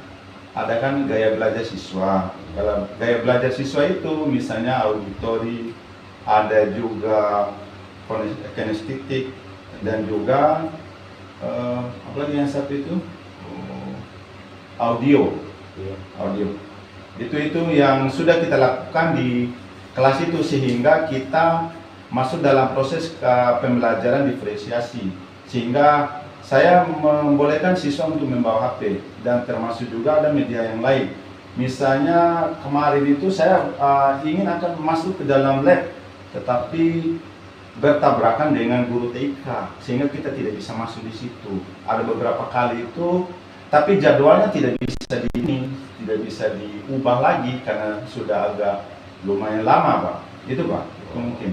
ada kan gaya belajar siswa. Dalam gaya belajar siswa itu misalnya auditori, ada juga kinestetik, dan juga apa lagi yang satu itu audio. Itu yang sudah kita lakukan di kelas itu, sehingga kita masuk dalam proses pembelajaran diferensiasi, sehingga saya membolehkan siswa untuk membawa HP, dan termasuk juga ada media yang lain. Misalnya kemarin itu saya ingin akan masuk ke dalam lab, tetapi bertabrakan dengan guru TIK, sehingga kita tidak bisa masuk di situ. Ada beberapa kali itu, tapi jadwalnya tidak bisa diubah lagi karena sudah agak lumayan lama Pak. Itu Pak, itu mungkin.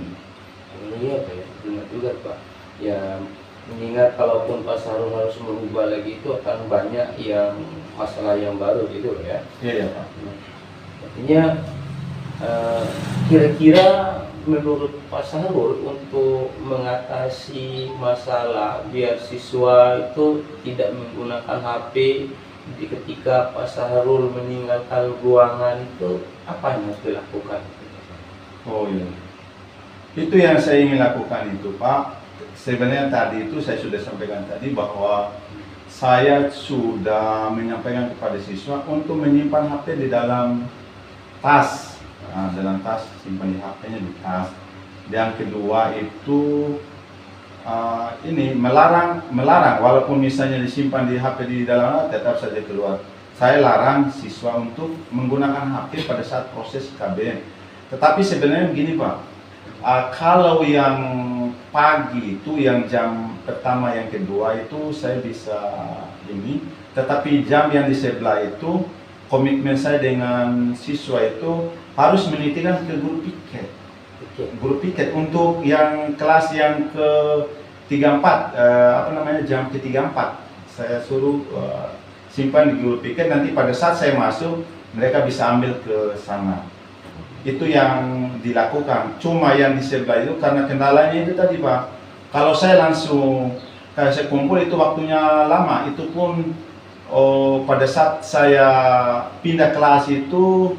Iya Pak ya, benar juga Pak. Ya mengingat kalaupun Pak Sahrul harus merubah lagi itu akan banyak yang masalah yang baru gitu ya. Iya Pak. Artinya kira-kira menurut Pak Sahrul untuk mengatasi masalah biar siswa itu tidak menggunakan HP ketika Pak Sahrul meninggalkan ruangan itu, apa yang harus dilakukan? Oh iya. Itu yang saya ingin lakukan itu Pak. sebenarnya tadi itu saya sudah sampaikan tadi bahwa saya sudah menyampaikan kepada siswa untuk menyimpan HP di dalam tas. Nah, dalam tas, simpan di HP-nya di tas. Yang kedua itu ini melarang walaupun misalnya disimpan di HP di dalam tetap saja keluar. Saya larang siswa untuk menggunakan HP pada saat proses KBM. Tetapi sebenarnya begini Pak, kalau yang pagi itu yang jam pertama yang kedua itu saya bisa ini, tetapi jam yang di sebelah itu komitmen saya dengan siswa itu harus menitipkan ke guru piket. Guru piket untuk yang kelas yang ke 34 jam ke 34 saya suruh simpan di guru piket, nanti pada saat saya masuk mereka bisa ambil ke sana. Itu yang dilakukan. Cuma yang di sebelah itu karena kendalanya itu tadi Pak, kalau saya langsung kayak saya kumpul itu waktunya lama, itu pun pada saat saya pindah kelas itu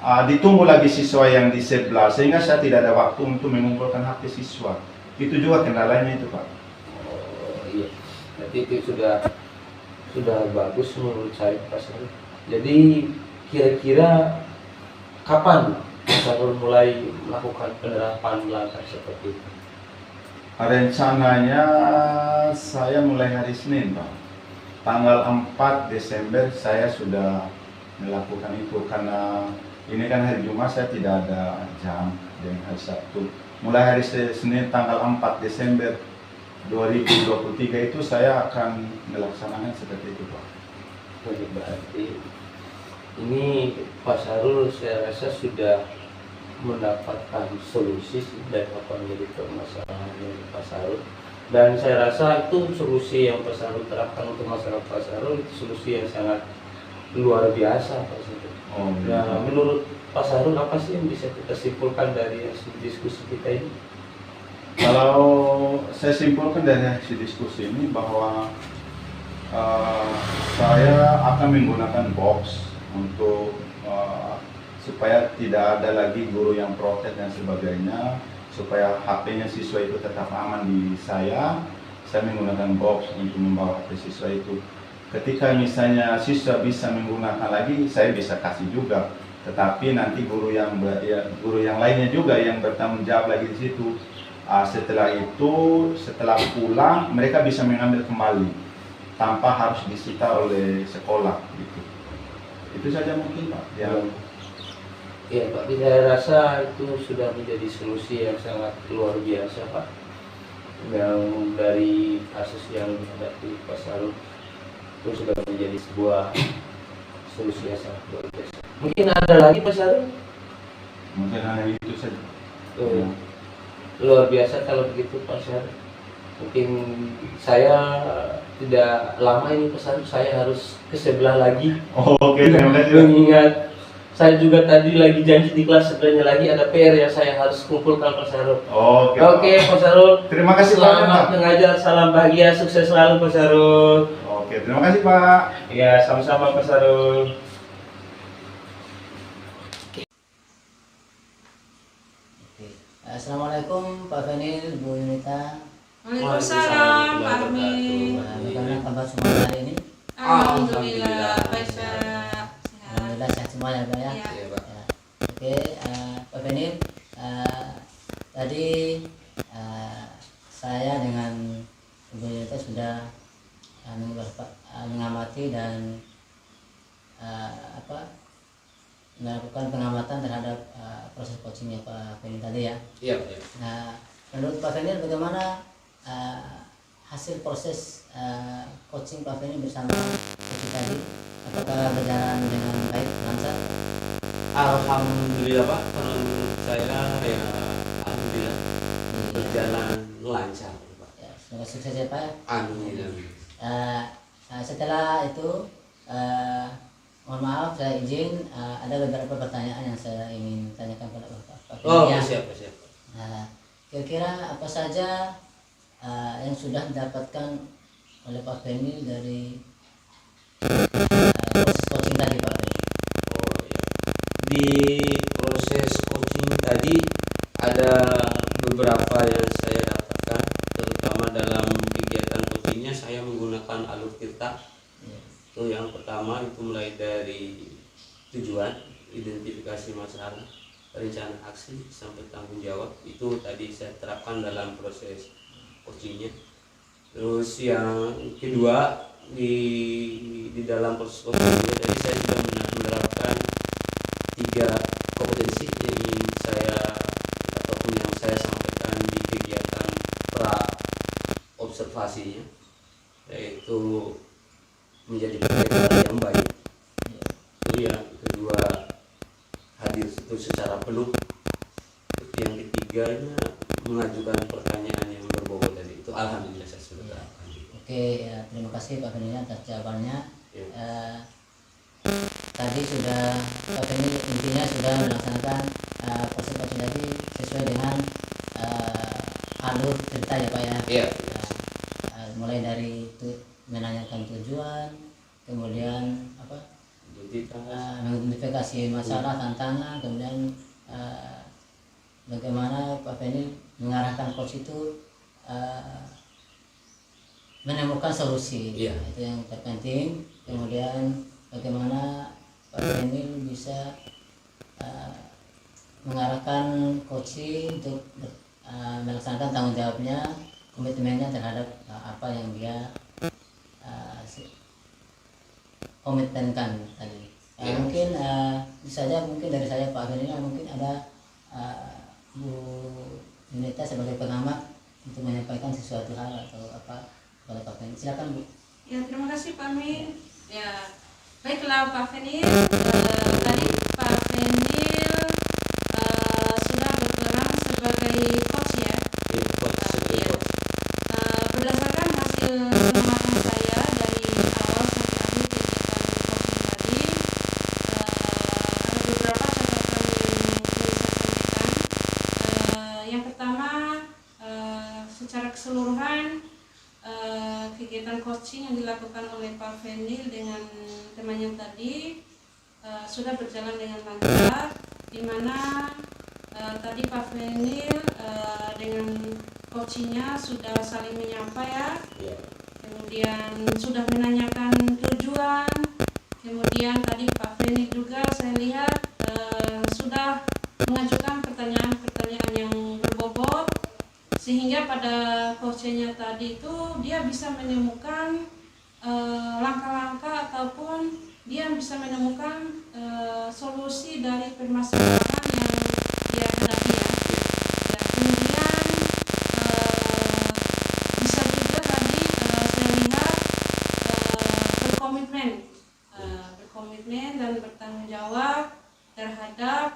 ditunggu lagi siswa yang di sebelah, sehingga saya tidak ada waktu untuk mengumpulkan HP siswa. Itu juga kendalanya itu Pak. Oh iya, berarti itu sudah bagus menurut saya Pak Sarul. Jadi kira-kira kapan Pak Sarul mulai melakukan penerapan langkah seperti itu? Rencananya saya mulai hari Senin Pak. Tanggal 4 Desember saya sudah melakukan itu, karena ini kan hari Jumat saya tidak ada jam dan hari Sabtu. Mulai hari Senin tanggal 4 Desember 2023 itu saya akan melaksanakan seperti itu Pak. Berarti ini Pak Sarul saya rasa sudah mendapatkan solusi dari apa menjadi permasalahan dari Pak Sarul, dan saya rasa itu solusi yang Pak Sarul terapkan untuk masalah Pak Sarul itu solusi yang sangat luar biasa Pak Sarul. Nah, menurut Pak Sarul apa sih yang bisa kita simpulkan dari hasil diskusi kita ini? Kalau saya simpulkan dari hasil diskusi ini bahwa saya akan menggunakan box untuk supaya tidak ada lagi guru yang protes dan sebagainya, supaya HP-nya siswa itu tetap aman di saya menggunakan box untuk membawa HP siswa itu. Ketika misalnya siswa bisa menggunakan lagi, saya bisa kasih juga. Tetapi nanti guru yang lainnya juga yang bertanggung jawab lagi di situ. Setelah itu, setelah pulang, mereka bisa mengambil kembali tanpa harus disita oleh sekolah. Gitu. Itu saja mungkin Pak. Ya Pak, saya rasa itu sudah menjadi solusi yang sangat luar biasa Pak. Yang dari kasus yang dihadapi Pak Sarul itu sudah menjadi sebuah solusi yang sangat luar biasa. Mungkin ada lagi Pak Sarul? Mungkin hanya itu saja. Luar biasa kalau begitu Pak Sarul. Mungkin saya tidak lama ini Pak Sarul, saya harus ke sebelah lagi. Oke, terima kasih. Mengingat saya juga tadi lagi janji di kelas, sebenarnya lagi ada PR yang saya harus kumpulkan Pak Sarul. Oke Pak Sarul. Terima kasih Selamat Pak. mengajar, salam bahagia, sukses selalu Pak Sarul. Oke, terima kasih Pak. Ya, sama-sama Pak Sarul. Assalamualaikum Pak Fenil, Bu Yunita. Waalaikumsalam Pak Armin. Bagaimana kabar semua hari ini? Alhamdulillah baik sehat. Alhamdulillah sehat semua ya Pak ya. Iya. Iya Pak. Ya. Oke, Pak Fenil, tadi saya dengan Bu Yunita sudah mengamati dan melakukan pengamatan terhadap proses coachingnya Pak Fenil tadi ya. Iya. Nah, menurut Pak Fenil bagaimana hasil proses coaching Pak Fenil bersama coach tadi? Apakah berjalan dengan baik, lancar? Alhamdulillah Pak, kalau menurut saya ya alhamdulillah berjalan lancar Pak. Ya, semoga sukses ya Pak. Amin. Setelah itu mohon maaf saya izin ada beberapa pertanyaan yang saya ingin tanyakan kepada Pak Fenil. Oh, ya. siap. Kira-kira apa saja yang sudah didapatkan oleh Pak Fenil dari proses coaching tadi Pak Fenil? Oh ya. Di proses coaching tadi ada beberapa yang saya dapatkan, dalam kegiatan coachingnya saya menggunakan alur tirta. Iya. Itu yang pertama itu mulai dari tujuan, identifikasi masalah, rencana aksi sampai tanggung jawab. Itu tadi saya terapkan dalam proses coachingnya. Terus yang kedua di dalam proses coaching juga tadi saya juga menerapkan 3 kompetensi yang ingin saya ataupun yang saya sampaikan di kegiatan pra observasinya, yaitu menjadi pendekar yang baik. Itu yang kedua, hadir itu secara penuh. Yang ketiganya mengajukan pertanyaan yang berbobot tadi. Itu alhamdulillah saya sudah terapkan. Oke, ya, terima kasih Pak Feni atas jawabannya. Ya. Tadi sudah Pak Feni intinya sudah melaksanakan proses coaching tadi sesuai dengan alur cerita ya Pak ya. Iya. Mulai dari menanyakan tujuan, kemudian apa? Mengidentifikasi masalah, tantangan, kemudian bagaimana Pak Feni mengarahkan coach itu menemukan solusi. Iya. Itu yang terpenting. Kemudian bagaimana Pak Feni bisa mengarahkan coaching untuk melaksanakan tanggung jawabnya, komitmennya terhadap apa yang dia komitmenkan tadi. Mungkin bisa saja mungkin dari saya Pak Feni, mungkin ada Bu Yunita sebagai pengamat untuk menyampaikan sesuatu hal atau apa kepada Pak Feni. Silakan Bu. Ya, terima kasih Pak Min. Ya, baiklah Pak Feni. Tadi Pak Feni sudah berperan sebagai coach ya. Iya, coach, sebagai Iya. coach. Berdasarkan hasil pengamatan saya dari awal sampai akhir kegiatan coaching tadi, ada beberapa catatan yang ingin saya sampaikan. Yang pertama, secara keseluruhan kegiatan coaching yang dilakukan oleh Pak Fenil dengan temannya tadi sudah berjalan dengan lancar, di mana tadi Pak Fenil dengan coachingnya sudah saling menyapa ya, Iya. kemudian sudah menanyakan tujuan, kemudian tadi Pak Fenil juga saya lihat sudah mengajukan pertanyaan-pertanyaan yang berbobot, sehingga pada coachingnya tadi itu dia bisa menemukan langkah-langkah ataupun dia bisa menemukan solusi dari permasalahan yang dia hadapi ya. Ya, kemudian bisa juga tadi saya lihat berkomitmen dan bertanggung jawab terhadap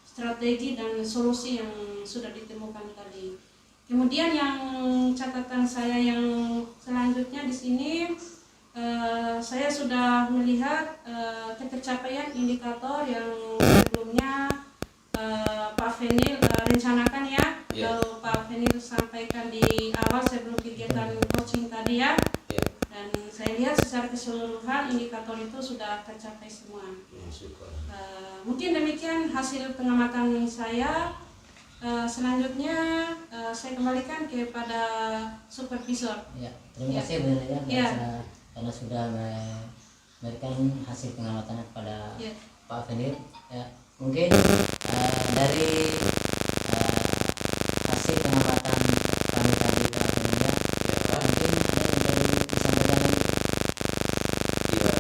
strategi dan solusi yang sudah ditemukan tadi. Kemudian yang catatan saya yang selanjutnya di sini, saya sudah melihat ketercapaian indikator yang sebelumnya Pak Fenil rencanakan ya, Iya. kalau Pak Fenil sampaikan di awal sebelum kegiatan coaching tadi ya. Iya. Dan saya lihat secara keseluruhan indikator itu sudah tercapai semua. Ya, syukur. Mungkin demikian hasil pengamatan saya. Selanjutnya saya kembalikan kepada supervisor. Ya, terima Ya. kasih Bu Yunita Ya. karena sudah memberikan hasil pengamatannya kepada Ya. Pak Fenil. Ya, mungkin dari hasil pengamatan kami tadi Pak Fenil ya, mungkin ada yang perlu disampaikan lagi. Ya,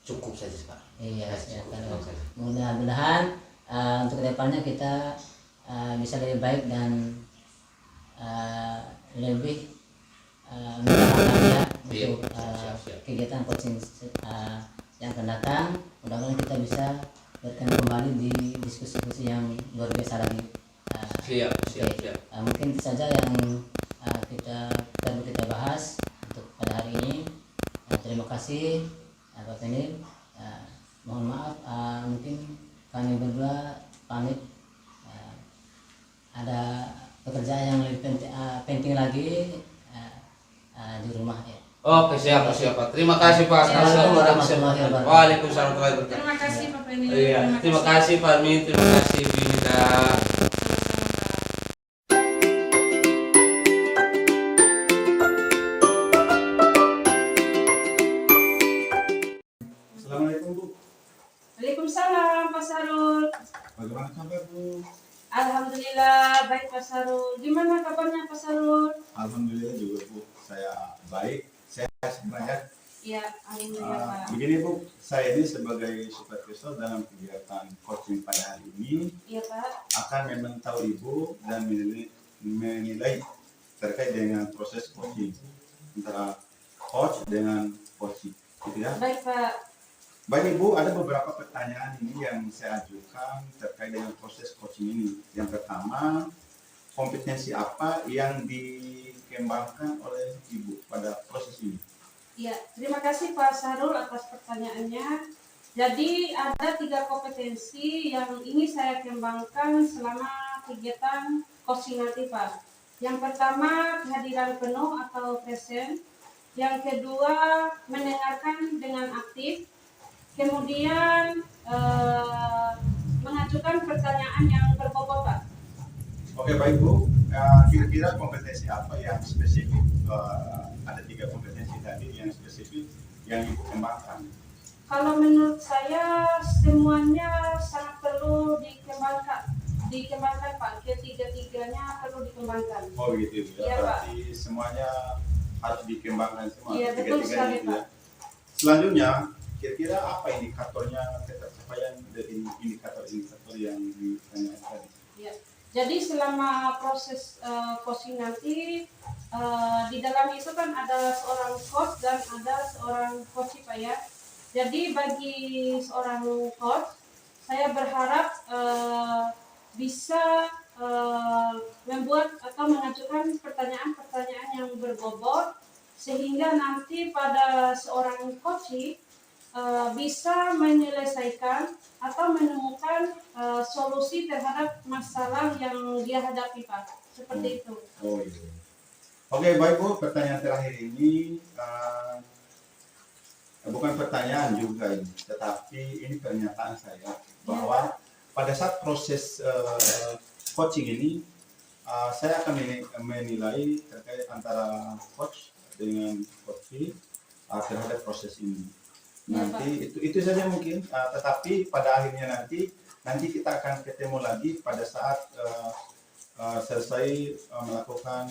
cukup saja Pak. Iya, Ya, silakan. cukup saja. Mudah-mudahan untuk kedepannya kita bisa lebih baik dan lebih mengarahkan ya Iya, untuk siap. kegiatan coaching yang akan datang. Mudah-mudahan kita bisa bertemu kembali di diskusi-diskusi yang luar biasa lagi. Siap. Oke. Mungkin itu saja yang perlu kita bahas untuk pada hari ini. Terima kasih Pak Fenil. Mohon maaf mungkin kami berdua pamit. Ada pekerjaan yang lebih penting lagi di rumah ya. Oke, siap Pak. Terima kasih Pak. Assalamualaikum warahmatullahi wabarakatuh. Waalaikumsalam warahmatullahi wabarakatuh. Terima kasih Pak Fenil. Iya, terima kasih Pak Min, terima kasih Bu Yunita. Sama-sama Pak. Waalaikumsalam Pak Sarul. Bagaimana kabar Bu? Alhamdulillah baik Pak Sarul. Gimana kabarnya Pak Sarul? Alhamdulillah juga Bu, saya baik. Saya sebenarnya Iya, alhamdulillah Pak. begini Bu, saya ini sebagai supervisor dalam kegiatan coaching pada hari ini Iya Pak. akan memantau Ibu dan menilai terkait dengan proses coaching antara coach dengan coaching, gitu ya. Baik Pak. Baik Ibu, ada beberapa pertanyaan ini yang saya ajukan terkait dengan proses coaching ini. Yang pertama, kompetensi apa yang dikembangkan oleh Ibu pada proses ini? Ya, terima kasih Pak Sarul atas pertanyaannya. Jadi ada 3 kompetensi yang ini saya kembangkan selama kegiatan coaching nanti Pak. Yang pertama kehadiran penuh atau present. Yang kedua mendengarkan dengan aktif. Kemudian mengajukan pertanyaan yang berbobot Pak. Oke baik Bu, kira-kira kompetensi apa yang spesifik, ada 3 kompetensi tadi yang spesifik yang Ibu kembangkan? Kalau menurut saya semuanya sangat perlu dikembangkan Pak. Ketiga-tiganya perlu dikembangkan. Oh begitu Ibu Iya, ya, Pak. berarti semuanya harus dikembangkan semua, Iya, betul tiga-tiganya sekali, itu ya. Pak. Selanjutnya, kira-kira apa indikatornya ketercapaian dari indikator-indikator yang ditanyakan tadi? Ya. Jadi selama proses coaching nanti di dalam itu kan ada seorang coach dan ada seorang coach Pak ya. Jadi bagi seorang coach saya berharap bisa membuat atau mengajukan pertanyaan-pertanyaan yang berbobot sehingga nanti pada seorang coach bisa menyelesaikan atau menemukan solusi terhadap masalah yang dia hadapi Pak. Seperti itu. Oh iya. Oke baik Bu, pertanyaan terakhir ini bukan pertanyaan juga ini, tetapi ini pernyataan saya bahwa pada saat proses coaching ini saya akan menilai terkait antara coach dengan coachee terhadap proses ini. Nanti itu saja mungkin, tetapi pada akhirnya nanti kita akan ketemu lagi pada saat selesai melakukan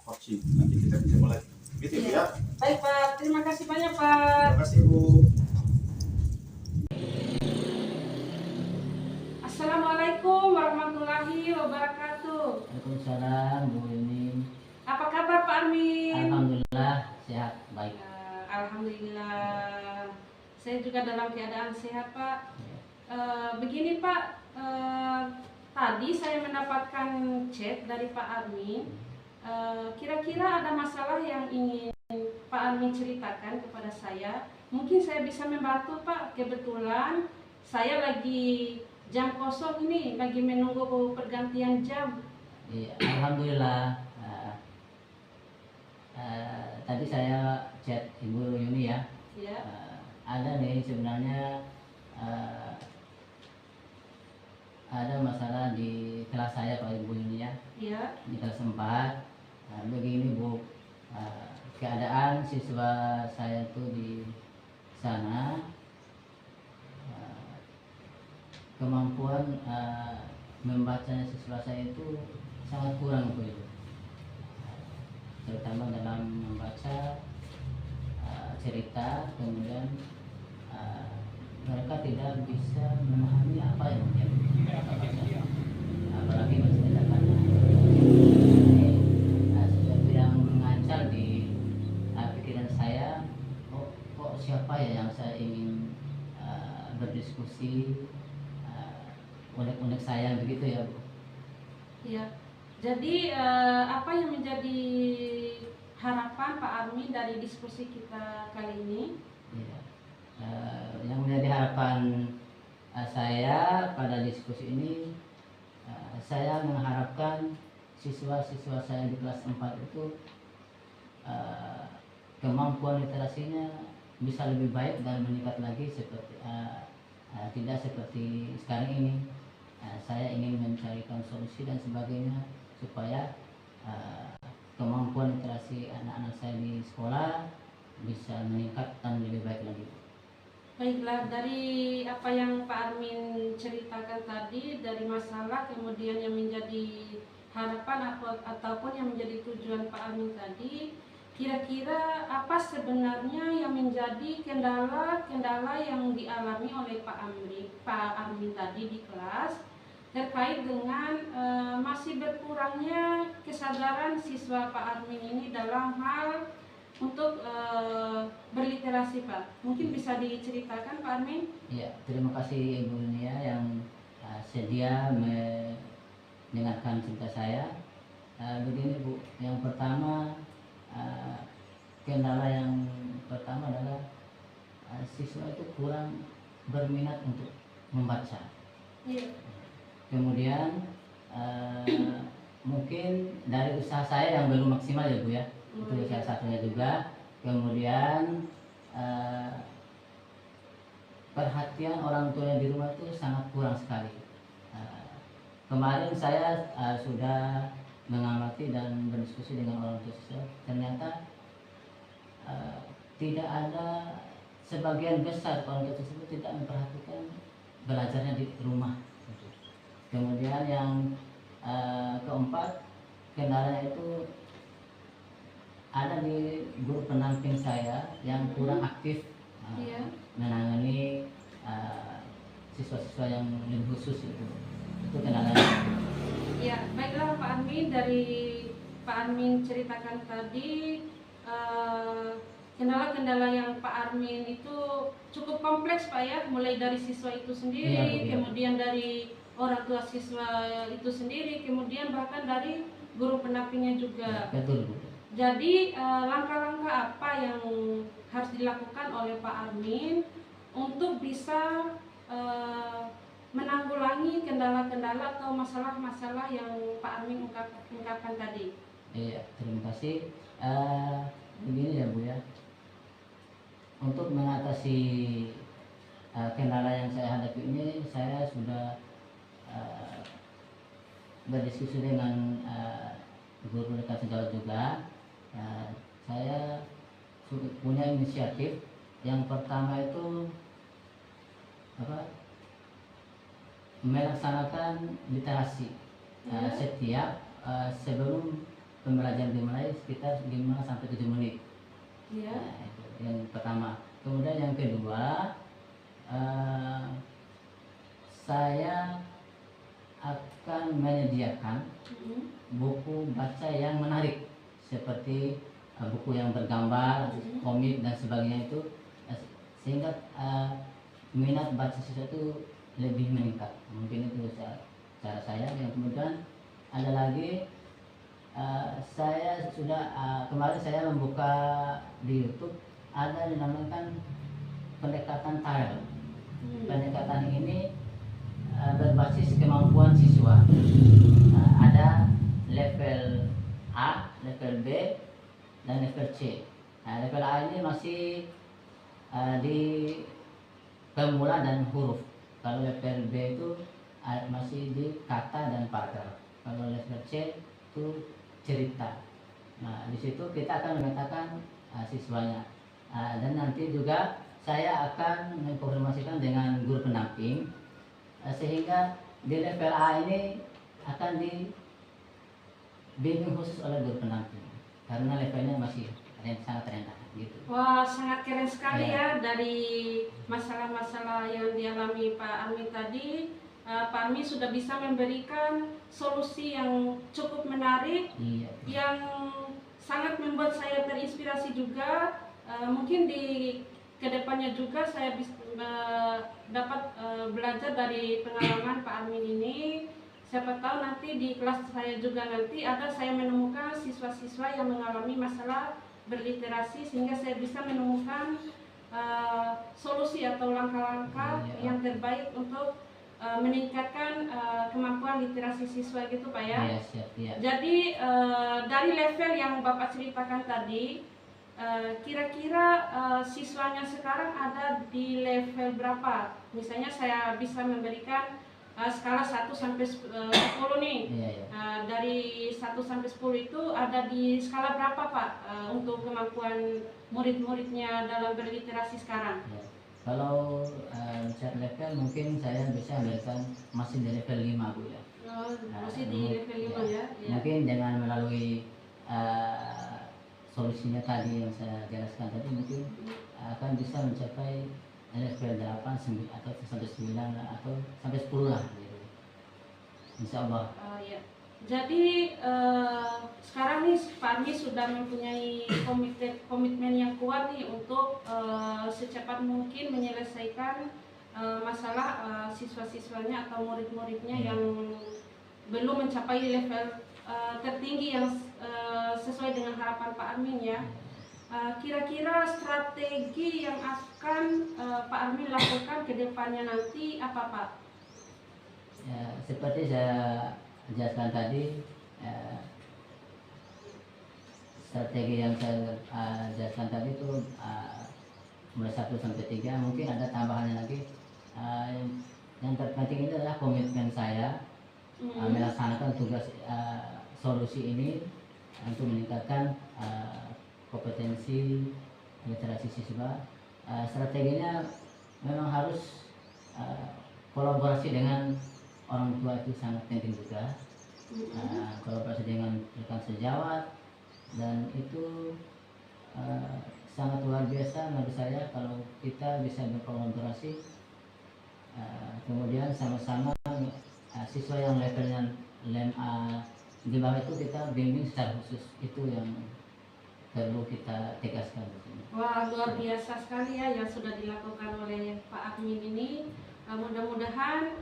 coaching. Nanti kita ketemu lagi, gitu ya. Baik Pak, terima kasih banyak Pak. Terima kasih Bu. Assalamualaikum warahmatullahi wabarakatuh. Waalaikumsalam Bu Rini. Apa kabar Pak Armin? Alhamdulillah sehat baik. Alhamdulillah. Saya juga dalam keadaan sehat Pak. Begini Pak, tadi saya mendapatkan chat dari Pak Armin. Kira-kira ada masalah yang ingin Pak Armin ceritakan kepada saya. Mungkin saya bisa membantu Pak. Kebetulan saya lagi jam kosong ini, lagi menunggu pergantian jam. Iya, alhamdulillah. Tadi saya chat Ibu Yuni ya. Ya. Ada nih sebenarnya ada masalah di kelas saya Pak Ibu Yuni ya. Iya. Di kelas 4. Begini Bu, keadaan siswa saya tuh di sana kemampuan membacanya siswa saya itu sangat kurang Bu, terutama dalam membaca cerita, kemudian mereka tidak bisa memahami apa yang mereka baca, apalagi menceritakannya. Sesuatu yang mengancar di pikiran saya, kok siapa ya yang saya ingin berdiskusi, unek-unek saya begitu ya Bu. Iya. Jadi apa yang menjadi harapan Pak Armin dari diskusi kita kali ini? Ya. Yang menjadi harapan saya pada diskusi ini, saya mengharapkan siswa-siswa saya di kelas 4 itu kemampuan literasinya bisa lebih baik dan meningkat lagi, seperti tidak seperti sekarang ini. Saya ingin mencarikan solusi dan sebagainya supaya kemampuan literasi anak-anak saya di sekolah bisa meningkat dan lebih baik lagi. Baiklah, dari apa yang Pak Armin ceritakan tadi, dari masalah kemudian yang menjadi harapan ataupun yang menjadi tujuan Pak Armin tadi, kira-kira apa sebenarnya yang menjadi kendala-kendala yang dialami oleh Pak Armin tadi di kelas terkait dengan masih berkurangnya kesadaran siswa Pak Armin ini dalam hal untuk berliterasi, Pak. Mungkin bisa diceritakan, Pak Armin? Ya, terima kasih Ibu Nia yang sedia mendengarkan cerita saya. Begini Bu, yang pertama kendala yang pertama adalah siswa itu kurang berminat untuk membaca. Iya. Kemudian mungkin dari usaha saya yang belum maksimal ya Bu ya, itu salah satunya juga. Kemudian perhatian orang tua di rumah itu sangat kurang sekali. Kemarin saya sudah mengamati dan berdiskusi dengan orang tua siswa, ternyata tidak ada, sebagian besar orang tua tersebut tidak memperhatikan belajarnya di rumah. Kemudian yang keempat, kendalanya itu ada di guru pendamping saya yang kurang aktif Iya. menangani siswa-siswa yang lebih khusus itu kendalanya. Ya, baiklah Pak Armin, dari Pak Armin ceritakan tadi kendala-kendala yang Pak Armin itu cukup kompleks Pak ya, mulai dari siswa itu sendiri, Iya, Bu, iya. kemudian dari orang tua siswa itu sendiri, kemudian bahkan dari guru pendampingnya juga. Betul Bu. Jadi langkah-langkah apa yang harus dilakukan oleh Pak Armin untuk bisa menanggulangi kendala-kendala atau masalah-masalah yang Pak Armin ungkapkan tadi? Iya, terima kasih. Begini ya Bu ya, untuk mengatasi kendala yang saya hadapi ini, saya sudah berdiskusi dengan guru dekat sejauh juga. Saya punya inisiatif. Yang pertama itu melaksanakan literasi setiap sebelum pembelajaran dimulai sekitar 5-7 menit. Ya. Itu yang pertama. Kemudian yang kedua, saya akan menyediakan buku baca yang menarik, seperti buku yang bergambar, komik dan sebagainya itu, sehingga minat baca siswa itu lebih meningkat. Mungkin itu cara saya. Yang kemudian ada lagi, saya sudah kemarin saya membuka di YouTube, ada dinamakan pendekatan TILE. Pendekatan ini berbasis kemampuan siswa. Ada level A, level B, dan level C. Level A ini masih di pemula dan huruf. Kalau level B itu masih di kata dan paragraf. Kalau level C itu cerita. Nah, di situ kita akan memetakan siswanya. Dan nanti juga saya akan menginformasikan dengan guru pendamping, sehingga di level A ini akan dibimbing khusus oleh guru pendamping, karena levelnya masih sangat rendah gitu. Wah, sangat keren sekali ya dari masalah-masalah yang dialami Pak Armin tadi. Pak Armin sudah bisa memberikan solusi yang cukup menarik, yang sangat membuat saya terinspirasi juga. Mungkin di kedepannya juga saya bisa dapat belajar dari pengalaman Pak Armin ini. Siapa tahu nanti di kelas saya juga nanti ada saya menemukan siswa-siswa yang mengalami masalah berliterasi, sehingga saya bisa menemukan solusi atau langkah-langkah yang terbaik untuk meningkatkan kemampuan literasi siswa gitu Pak ya. Iya, siap, ya. Jadi dari level yang Bapak ceritakan tadi, kira-kira siswanya sekarang ada di level berapa? Misalnya saya bisa memberikan skala 1 sampai 10 nih. Iya. Dari 1 sampai 10 itu ada di skala berapa Pak untuk kemampuan murid-muridnya dalam berliterasi sekarang? Ya. Kalau chat level mungkin saya bisa memberikan masih di level 5 Bu ya. Oh, masih di level 5 ya. Ya. Mungkin dengan melalui solusinya tadi yang saya jelaskan tadi mungkin akan bisa mencapai level 8 atau sampai 9 atau sampai 10 lah gitu. Insya Allah. Ya. Jadi sekarang nih Pak Armi sudah mempunyai komitmen yang kuat nih untuk secepat mungkin menyelesaikan masalah siswa-siswanya atau murid-muridnya yang belum mencapai level tertinggi yang sesuai dengan harapan Pak Armin ya. Kira-kira strategi yang akan Pak Armin lakukan ke depannya nanti apa Pak? Ya, seperti saya jelaskan tadi, strategi yang saya jelaskan tadi itu mulai 1 sampai 3, mungkin ada tambahannya lagi. Yang terpenting ini adalah komitmen saya melaksanakan tugas solusi ini untuk meningkatkan kompetensi literasi siswa. Strateginya memang harus kolaborasi dengan orang tua itu sangat penting juga. Kolaborasi dengan rekan sejawat, dan itu sangat luar biasa menurut saya kalau kita bisa berkolaborasi, kemudian sama-sama siswa yang levelnya di bawah itu kita bimbing secara khusus. Itu yang perlu kita tegaskan di sini. Wah, luar biasa sekali ya yang sudah dilakukan oleh Pak Admin ini. Mudah-mudahan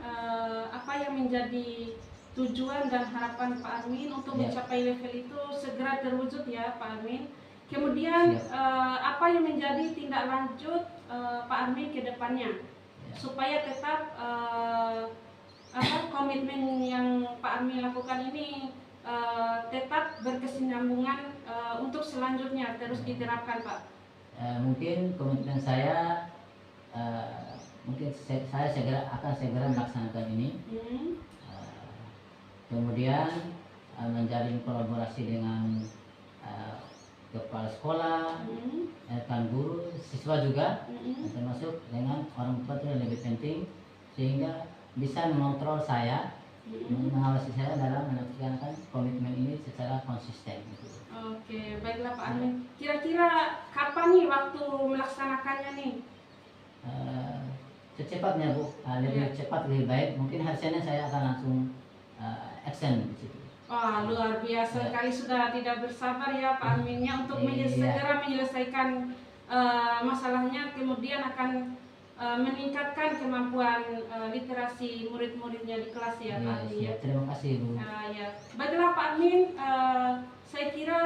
apa yang menjadi tujuan dan harapan Pak Admin untuk mencapai level itu segera terwujud ya Pak Admin. Kemudian apa yang menjadi tindak lanjut Pak Admin ke depannya supaya tetap komitmen yang Pak Admin lakukan ini tetap berkesinambungan untuk selanjutnya terus diterapkan Pak. Mungkin komitmen saya mungkin saya akan segera melaksanakan ini. Kemudian menjalin kolaborasi dengan kepala sekolah, rekan guru, siswa juga, termasuk dengan orang tua itu yang lebih penting, sehingga bisa mengontrol saya, mengawasi saya dalam melaksanakan komitmen ini secara konsisten. Oke, baiklah Pak Admin. Kira-kira kapan nih waktu melaksanakannya nih? Secepatnya Bu, lebih cepat lebih baik. Mungkin hari Senin saya akan langsung action di situ. Wah, luar biasa sekali, sudah tidak bersabar ya Pak Adminnya untuk segera menyelesaikan masalahnya, kemudian akan meningkatkan kemampuan literasi murid-muridnya di kelas ya Pak Admin ya. Terima kasih Bu. Ya. Baiklah Pak Admin, saya kira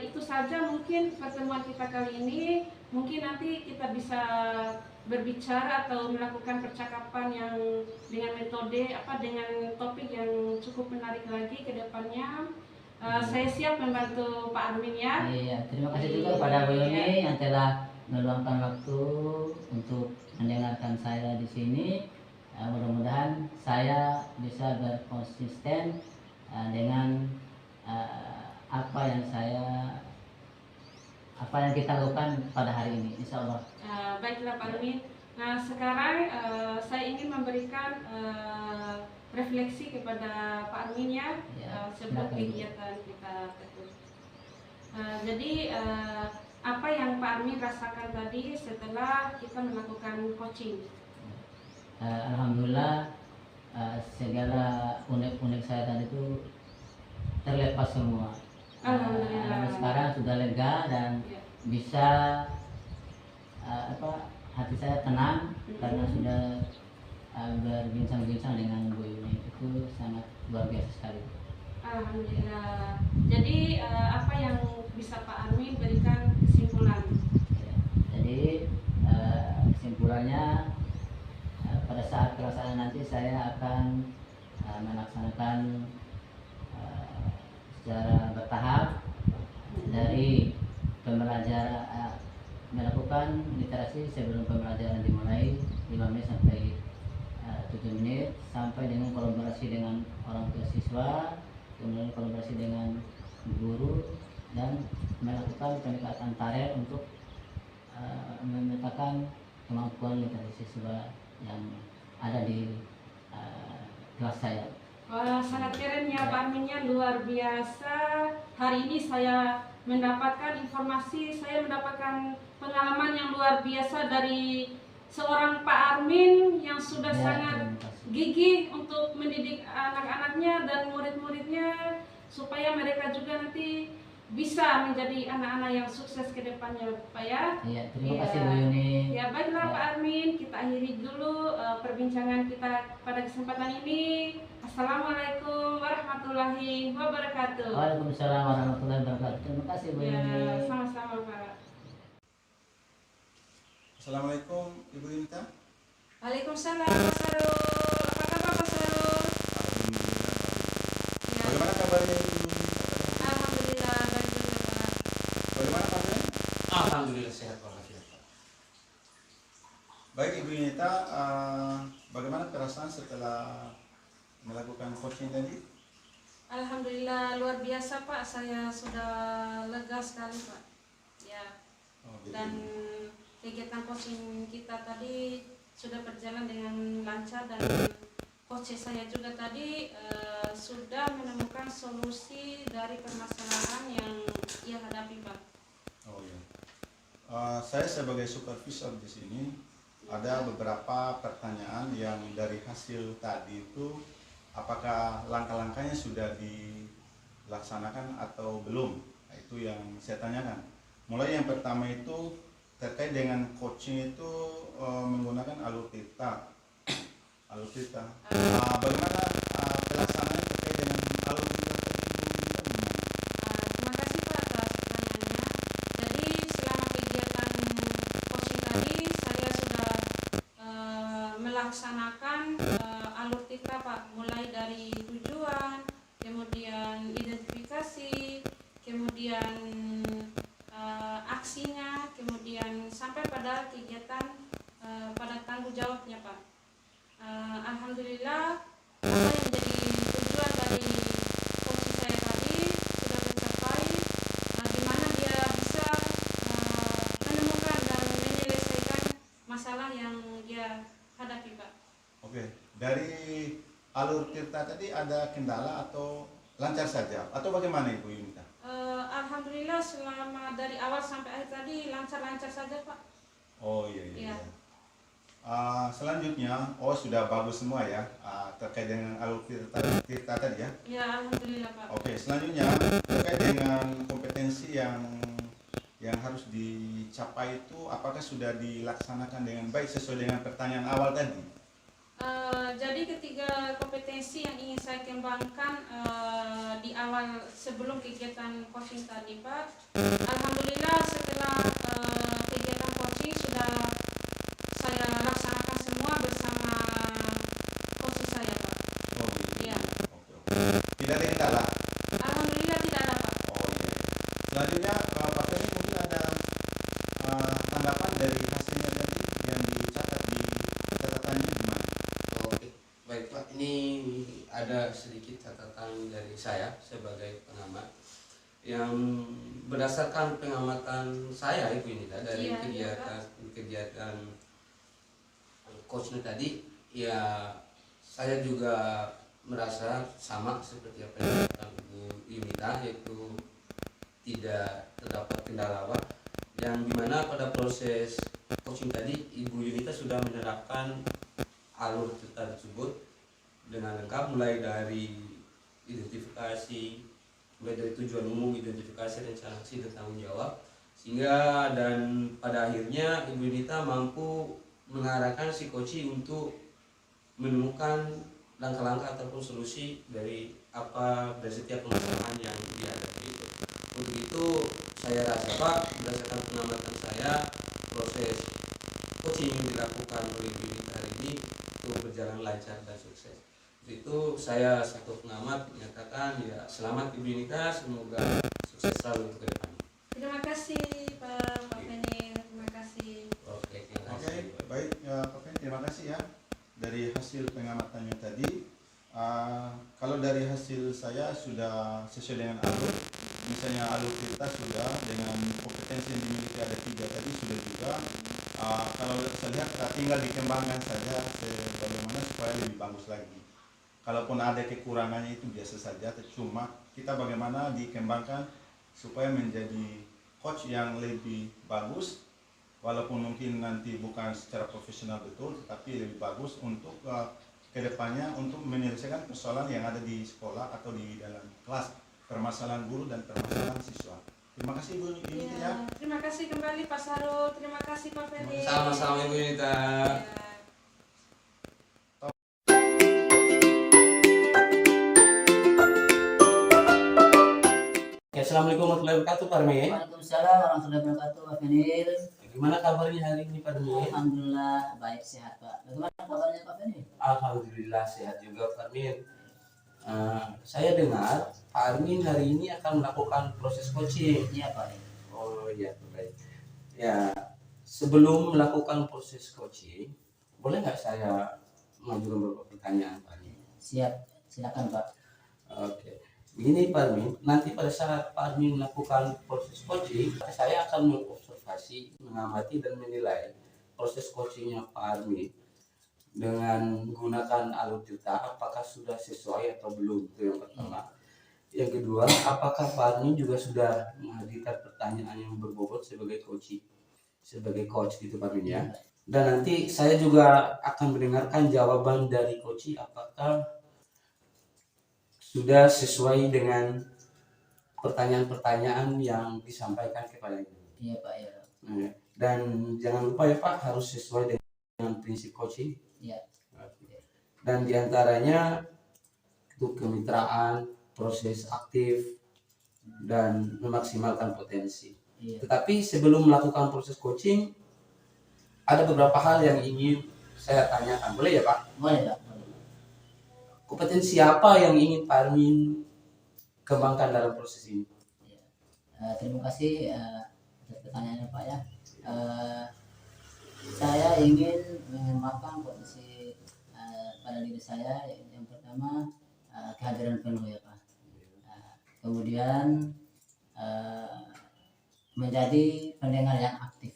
itu saja mungkin pertemuan kita kali ini. Mungkin nanti kita bisa berbicara atau melakukan percakapan yang dengan metode dengan topik yang cukup menarik lagi ke depannya. Saya siap membantu Pak Admin ya. Iya, terima kasih juga kepada Bu Yuni yang telah meluangkan waktu untuk mendengarkan saya di sini. Mudah-mudahan saya bisa berkonsisten dengan apa yang kita lakukan pada hari ini, insya Allah. Baiklah Pak Admin. Nah sekarang saya ingin memberikan refleksi kepada Pak Admin ya, sebelum kegiatan kita tutup. Jadi apa yang Pak Admin rasakan tadi setelah kita melakukan coaching? Alhamdulillah segala unek-unek saya tadi itu terlepas semua. Alhamdulillah. Sekarang sudah lega dan bisa hati saya tenang karena sudah berbincang-bincang dengan Bu Yuni. Itu sangat luar biasa sekali. Alhamdulillah. Jadi apa yang bisa Pak Admin berikan kesimpulan? Jadi kesimpulannya pada saat pelaksanaan nanti saya akan melaksanakan secara bertahap dari pembelajaran melakukan literasi sebelum pembelajaran dimulai 5 menit sampai 7 menit, sampai dengan kolaborasi dengan orang tua siswa, kemudian kolaborasi dengan guru, dan melakukan pendekatan tarel untuk memetakan kemampuan dari siswa yang ada di kelas saya. Wah, sangat keren ya Pak Arminnya, luar biasa. Hari ini saya mendapatkan informasi, saya mendapatkan pengalaman yang luar biasa dari seorang Pak Armin yang sudah Ya, sangat terima kasih. gigih untuk mendidik anak-anaknya dan murid-muridnya supaya mereka juga nanti bisa menjadi anak-anak yang sukses ke depannya, Pak ya. Iya, terima Iya. kasih Bu Yuni. Ya baiklah Ya. Pak Armin, kita akhiri dulu perbincangan kita pada kesempatan ini. Assalamualaikum warahmatullahi wabarakatuh. Waalaikumsalam warahmatullahi wabarakatuh. Terima kasih Bu Ya, Yuni. sama-sama Pak. Assalamualaikum Ibu Yunita. Waalaikumsalam Pak Sarul. Apa kabar Pak Sarul? Alhamdulillah. Ya. Bagaimana kabarnya Ibu Yunita? Alhamdulillah baik juga Pak. Bagaimana kabarnya? Alhamdulillah sehat walafiat. Baik Ibu Yunita, bagaimana perasaan setelah melakukan coaching tadi? Alhamdulillah luar biasa Pak. Saya sudah lega sekali Pak. Ya. Oh, gitu. Dan kegiatan coaching kita tadi sudah berjalan dengan lancar dan coach saya juga tadi sudah menemukan solusi dari permasalahan yang ia hadapi Pak. Oh iya. Saya sebagai supervisor di sini ada beberapa pertanyaan yang dari hasil tadi itu apakah langkah-langkahnya sudah dilaksanakan atau belum? Nah, itu yang saya tanyakan. Mulai yang pertama itu terkait dengan coaching itu menggunakan alur cerita. Alur cerita. Bagaimana pelaksanaannya terkait dengan alur cerita tadi Bu Yunita, gimana? Terima kasih Pak atas pertanyaannya. Jadi selama kegiatan coaching tadi saya sudah melaksanakan alur tikta Pak, mulai dari tujuan, kemudian identifikasi, kemudian aksinya, kemudian sampai pada kegiatan pada tanggung jawabnya Pak. Alhamdulillah apa yang menjadi tujuan dari coaching saya tadi sudah tercapai, di mana dia bisa menemukan dan menyelesaikan masalah yang dia hadapi Pak. Oke, dari alur tirta tadi ada kendala atau lancar saja atau bagaimana Ibu Yunita? Alhamdulillah selama dari awal sampai akhir tadi lancar-lancar saja Pak. Oh iya iya. Iya. Iya. Selanjutnya, sudah bagus semua ya terkait dengan alur tirta tadi ya. Ya alhamdulillah Pak. Oke, selanjutnya terkait dengan kompetensi yang harus dicapai itu apakah sudah dilaksanakan dengan baik sesuai dengan pertanyaan awal tadi? Jadi ketiga kompetensi yang ingin saya kembangkan di awal sebelum kegiatan coaching tadi Pak, alhamdulillah setelah kegiatan coaching sudah saya laksanakan semua bersama coach saya Pak. Oh gitu. Iya. Oke, oke. Tidak ada kendala. Alhamdulillah tidak ada Pak. Oh iya. Selanjutnya Pak Ferry mungkin ada tanggapan dari hasilnya tadi yang dicatat di catatannya gimana? Oke, baik Pak. Ini ada sedikit catatan dari saya sebagai pengamat yang berdasarkan pengamatan saya Ibu Yunita dari Iya, kegiatan coachnya tadi, ya saya juga merasa sama seperti apa yang dikatakan Ibu Yunita, yaitu tidak terdapat kendala apa, yang dimana pada proses coaching tadi Ibu Yunita sudah menerapkan alur cerita tersebut dengan lengkap, mulai dari identifikasi, mulai dari tujuan umum, identifikasi, rencana aksi, dan tanggung jawab, sehingga dan pada akhirnya Ibu Yunita mampu mengarahkan si coach untuk menemukan langkah-langkah ataupun solusi dari setiap permasalahan yang dihadapi itu. Untuk itu saya rasa Pak, berdasarkan pengamatan saya, proses coaching yang dilakukan oleh Ibu Yunita hari ini itu berjalan lancar dan sukses. Itu saya satu pengamat menyatakan ya selamat Ibu Yunita, semoga sukses selalu ke depan. Terima kasih Pak Penny, terima kasih. Oke, terima Oke, kasih. baik Pak Ferry, terima kasih ya dari hasil pengamatannya tadi. Kalau dari hasil saya sudah sesuai dengan alur, misalnya alur kita sudah dengan kompetensi yang dimiliki ada 3 tadi sudah juga. Kalau saya lihat tinggal dikembangkan saja bagaimana supaya lebih bagus lagi. Kalaupun ada kekurangannya itu biasa saja, cuma kita bagaimana dikembangkan supaya menjadi coach yang lebih bagus, walaupun mungkin nanti bukan secara profesional betul, tetapi lebih bagus untuk kedepannya untuk menyelesaikan persoalan yang ada di sekolah atau di dalam kelas, permasalahan guru dan permasalahan siswa. Terima kasih Bu Yunita ya. Terima kasih kembali Pak Sarul, terima kasih Pak Ferry. Sama-sama Ibu Yunita. Ya. Oke, Assalamualaikum warahmatullahi wabarakatuh Pak Armin. Waalaikumsalam warahmatullahi wabarakatuh, Pak Fenil. Gimana kabarnya hari ini Pak Armin? Alhamdulillah baik sehat Pak. Bagaimana kabarnya Pak Fenil? Alhamdulillah sehat juga Pak Armin. Saya dengar Pak Armin hari ini akan melakukan proses coaching. Iya Pak. Oh iya, baik. Ya, sebelum melakukan proses coaching, boleh nggak saya mengajukan beberapa pertanyaan Pak Armin? Siap, silakan Pak. Oke. Begini Pak Armin, nanti pada saat Pak Armin melakukan proses coaching, saya akan mengobservasi, mengamati dan menilai proses coachingnya Pak Armin dengan menggunakan alur juta, apakah sudah sesuai atau belum, itu yang pertama. Yang kedua, apakah Pak Armin juga sudah menghadirkan pertanyaan yang berbobot sebagai coach gitu Pak Armin ya. Dan nanti saya juga akan mendengarkan jawaban dari coach apakah sudah sesuai dengan pertanyaan-pertanyaan yang disampaikan kepada ibu. Iya Pak ya. Dan jangan lupa ya Pak, harus sesuai dengan prinsip coaching. Iya. Dan diantaranya itu kemitraan, proses aktif, dan memaksimalkan potensi. Iya. Tetapi sebelum melakukan proses coaching, ada beberapa hal yang ingin saya tanyakan. Boleh ya Pak? Boleh Pak. Boleh. Kompetensi apa yang ingin Pak Armin kembangkan dalam proses ini? Terima kasih atas pertanyaannya Pak ya. Saya ingin mengembangkan potensi pada diri saya. Yang pertama kehadiran penuh ya Pak. Kemudian menjadi pendengar yang aktif.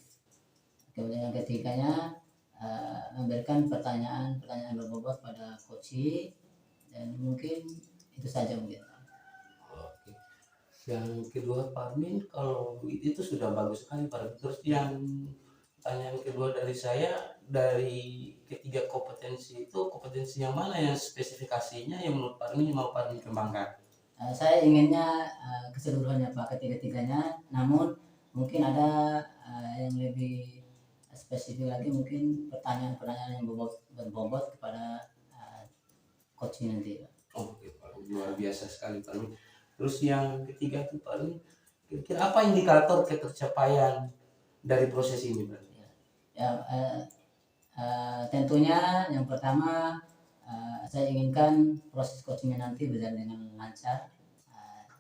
Kemudian yang ketiganya memberikan pertanyaan berbobot pada coach, dan mungkin itu saja mungkin. Oke. Yang kedua Pak Armin, kalau itu sudah bagus sekali Pak Armin. Terus yang pertanyaan kedua dari saya, dari ketiga kompetensi itu, kompetensi yang mana yang spesifikasinya yang menurut Pak Armin mau Pak Armin kembangkan? Saya inginnya keseluruhannya Pak, ketiga-tiganya, namun mungkin ada yang lebih spesifik lagi, mungkin pertanyaan-pertanyaan yang berbobot kepada coach nanti Pak. Oke Pak, luar biasa sekali Pak Armin. Terus yang ketiga itu Pak Armin, kira-kira apa indikator ketercapaian dari proses ini Pak? Ya, tentunya yang pertama saya inginkan proses coachingnya nanti berjalan dengan lancar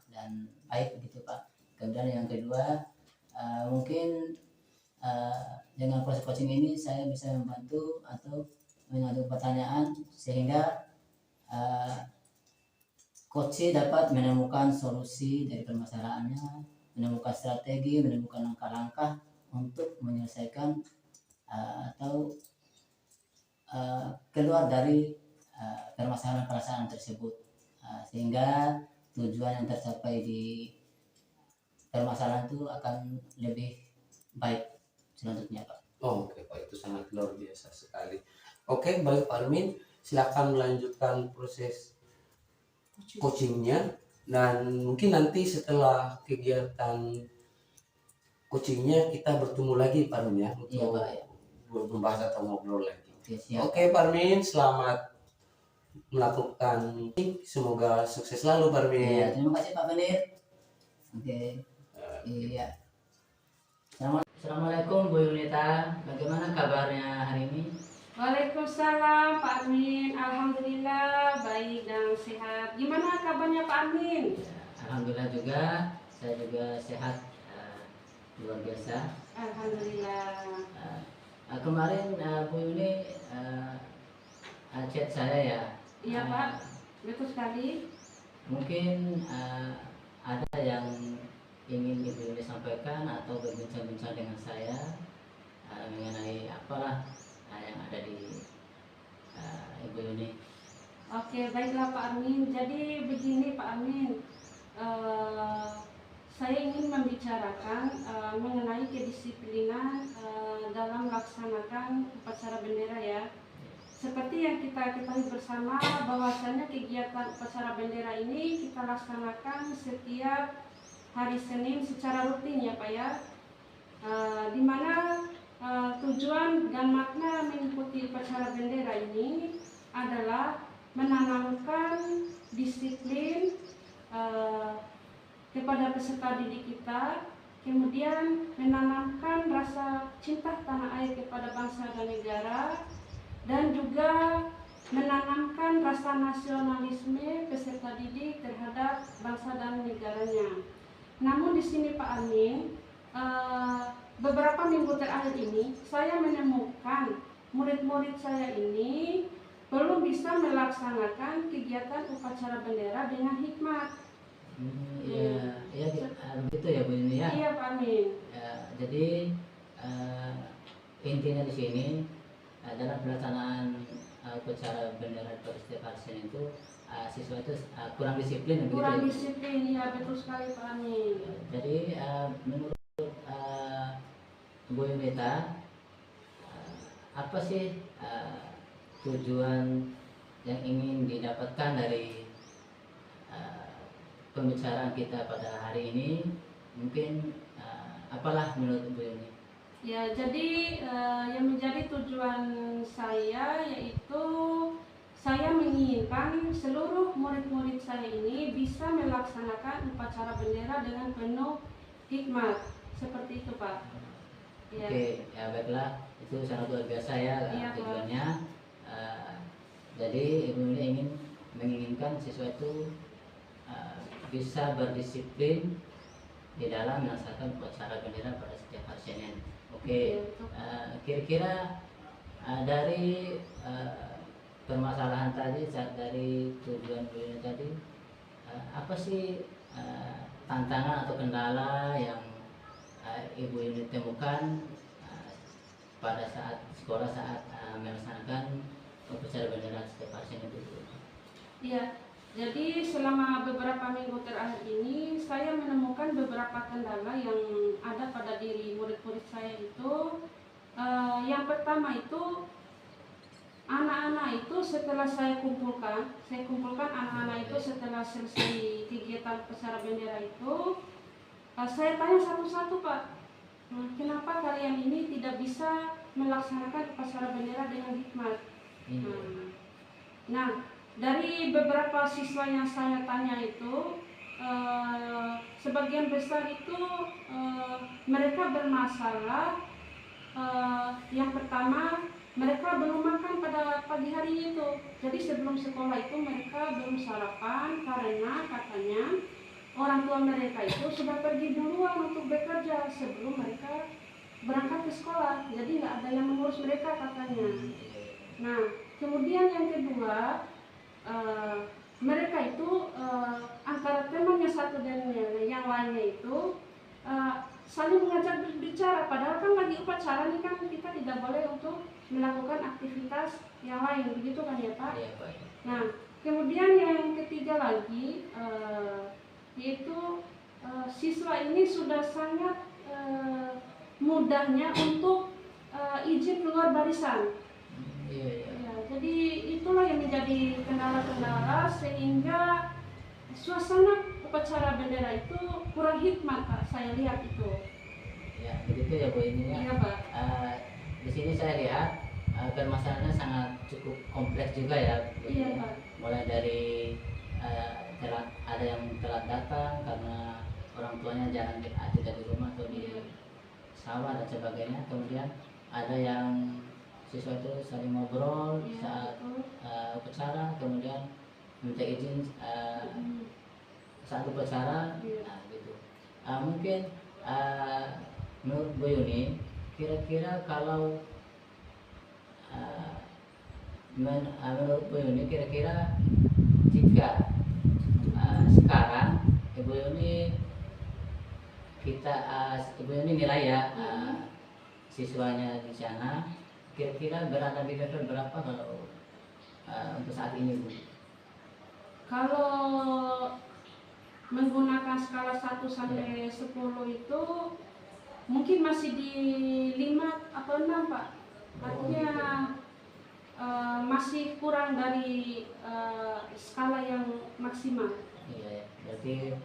dan baik begitu Pak. Kemudian yang kedua mungkin dengan proses coaching ini saya bisa membantu atau mengajukan pertanyaan sehingga coach dapat menemukan solusi dari permasalahannya, menemukan strategi, menemukan langkah-langkah untuk menyelesaikan atau keluar dari permasalahan tersebut, sehingga tujuan yang tercapai di permasalahan itu akan lebih baik selanjutnya Pak. Oke Pak, itu sangat luar biasa sekali. Oke, baik Pak Armin, silakan melanjutkan proses coachingnya, dan mungkin nanti setelah kegiatan coachingnya kita bertemu lagi Pak Armin ya, untuk Iya Pak ya. membahas atau ngobrol lagi. Oke, siap. Oke Pak Armin, selamat melakukan, semoga sukses selalu Pak Armin. Iya, terima kasih Pak Benir. Oke. Iya. Assalamualaikum Bu Yunita, bagaimana kabarnya hari ini? Waalaikumsalam Pak Armin, alhamdulillah baik dan sehat. Gimana kabarnya Pak Armin? Alhamdulillah juga, saya juga sehat, luar biasa. Alhamdulillah. Kemarin Bu Yuni chat saya ya. Iya Pak, betul sekali. Mungkin ada yang ingin Ibu Yuni sampaikan atau berbincang-bincang dengan saya. mengenai apalah yang ada di Ibu Yuni. Oke, baiklah Pak Amin. Jadi begini Pak Amin, saya ingin membicarakan mengenai kedisiplinan dalam melaksanakan upacara bendera ya. Seperti yang kita ketahui bersama bahwasanya kegiatan upacara bendera ini kita laksanakan setiap hari Senin secara rutin ya Pak ya. Di mana tujuan dan makna mengikuti upacara bendera ini adalah menanamkan disiplin kepada peserta didik kita, kemudian menanamkan rasa cinta tanah air kepada bangsa dan negara, dan juga menanamkan rasa nasionalisme peserta didik terhadap bangsa dan negaranya. Namun di sini Pak Amin, beberapa minggu terakhir ini saya menemukan murid-murid saya ini belum bisa melaksanakan kegiatan upacara bendera dengan hikmat. Ya begitu ya Bu Yuni ya. Iya Pak Amin. Jadi intinya di sini dalam pelaksanaan upacara bendera atau setiap hari Senin itu siswa itu kurang disiplin begitu Kurang ya? disiplin, ya betul sekali Pak Amin. Jadi menurut Bu Yunita, apa sih tujuan yang ingin didapatkan dari pembicaraan kita pada hari ini? Mungkin apalah menurut Bu Yuni? Ya, jadi yang menjadi tujuan saya yaitu saya menginginkan seluruh murid-murid saya ini bisa melaksanakan upacara bendera dengan penuh hikmat. Seperti itu Pak. Ya. Oke, ya baiklah, itu sangat luar biasa ya Iya, Pak. tujuannya. Jadi Ibu Yuni menginginkan siswa itu bisa berdisiplin di dalam melaksanakan upacara bendera pada setiap hari Senin. Oke, kira-kira dari permasalahan tadi, dari tujuan Bu Yuni tadi, apa sih tantangan atau kendala yang Ibu Yuni temukan pada saat sekolah saat melaksanakan upacara bendera setiap hari Senin itu? Iya, jadi selama beberapa minggu terakhir ini saya menemukan beberapa kendala yang ada pada diri murid-murid saya itu. Yang pertama itu anak-anak itu setelah saya kumpulkan anak-anak itu setelah selesai kegiatan upacara bendera itu, saya tanya satu-satu Pak, kenapa kalian ini tidak bisa melaksanakan upacara bendera dengan hikmat? Nah, dari beberapa siswa yang saya tanya itu, sebagian besar itu mereka bermasalah. Yang pertama, mereka belum makan pada pagi hari itu. Jadi sebelum sekolah itu mereka belum sarapan karena katanya orang tua mereka itu sudah pergi duluan untuk bekerja sebelum mereka berangkat ke sekolah. Jadi nggak ada yang mengurus mereka katanya. Nah, kemudian yang kedua, mereka itu antara temannya satu dan yang lainnya itu saling mengajak berbicara, padahal kan lagi upacara nih kan kita tidak boleh untuk melakukan aktivitas yang lain, begitu kan ya Pak? Iya, Pak. Nah, kemudian yang ketiga lagi yaitu siswa ini sudah sangat mudahnya untuk izin keluar barisan. Iya. Ya, jadi itulah yang menjadi kendala-kendala sehingga suasana upacara bendera itu kurang hikmat Pak, saya lihat itu. Ya, begitu ya Bu ini ya. Iya Pak. Di sini saya lihat permasalahannya sangat cukup kompleks juga ya. Bu. Iya Pak. Mulai dari ada yang telat datang karena orang tuanya jarang tidak di rumah atau di sawah dan sebagainya. Kemudian ada yang siswa itu saling ngobrol Iya, saat betul. upacara, kemudian minta izin saat upacara. Iya. Nah, gitu. Mungkin menurut Bu Yuni, kira-kira kalau menurut Bu Yuni, kira-kira jika sekarang Ibu Yuni nilai ya siswanya di sana kira-kira berada di level berapa kalau untuk saat ini Bu? Kalau menggunakan skala 1 sampai 10 itu mungkin masih di 5 atau 6 Pak. Artinya masih kurang dari skala yang maksimal. Iya ya, berarti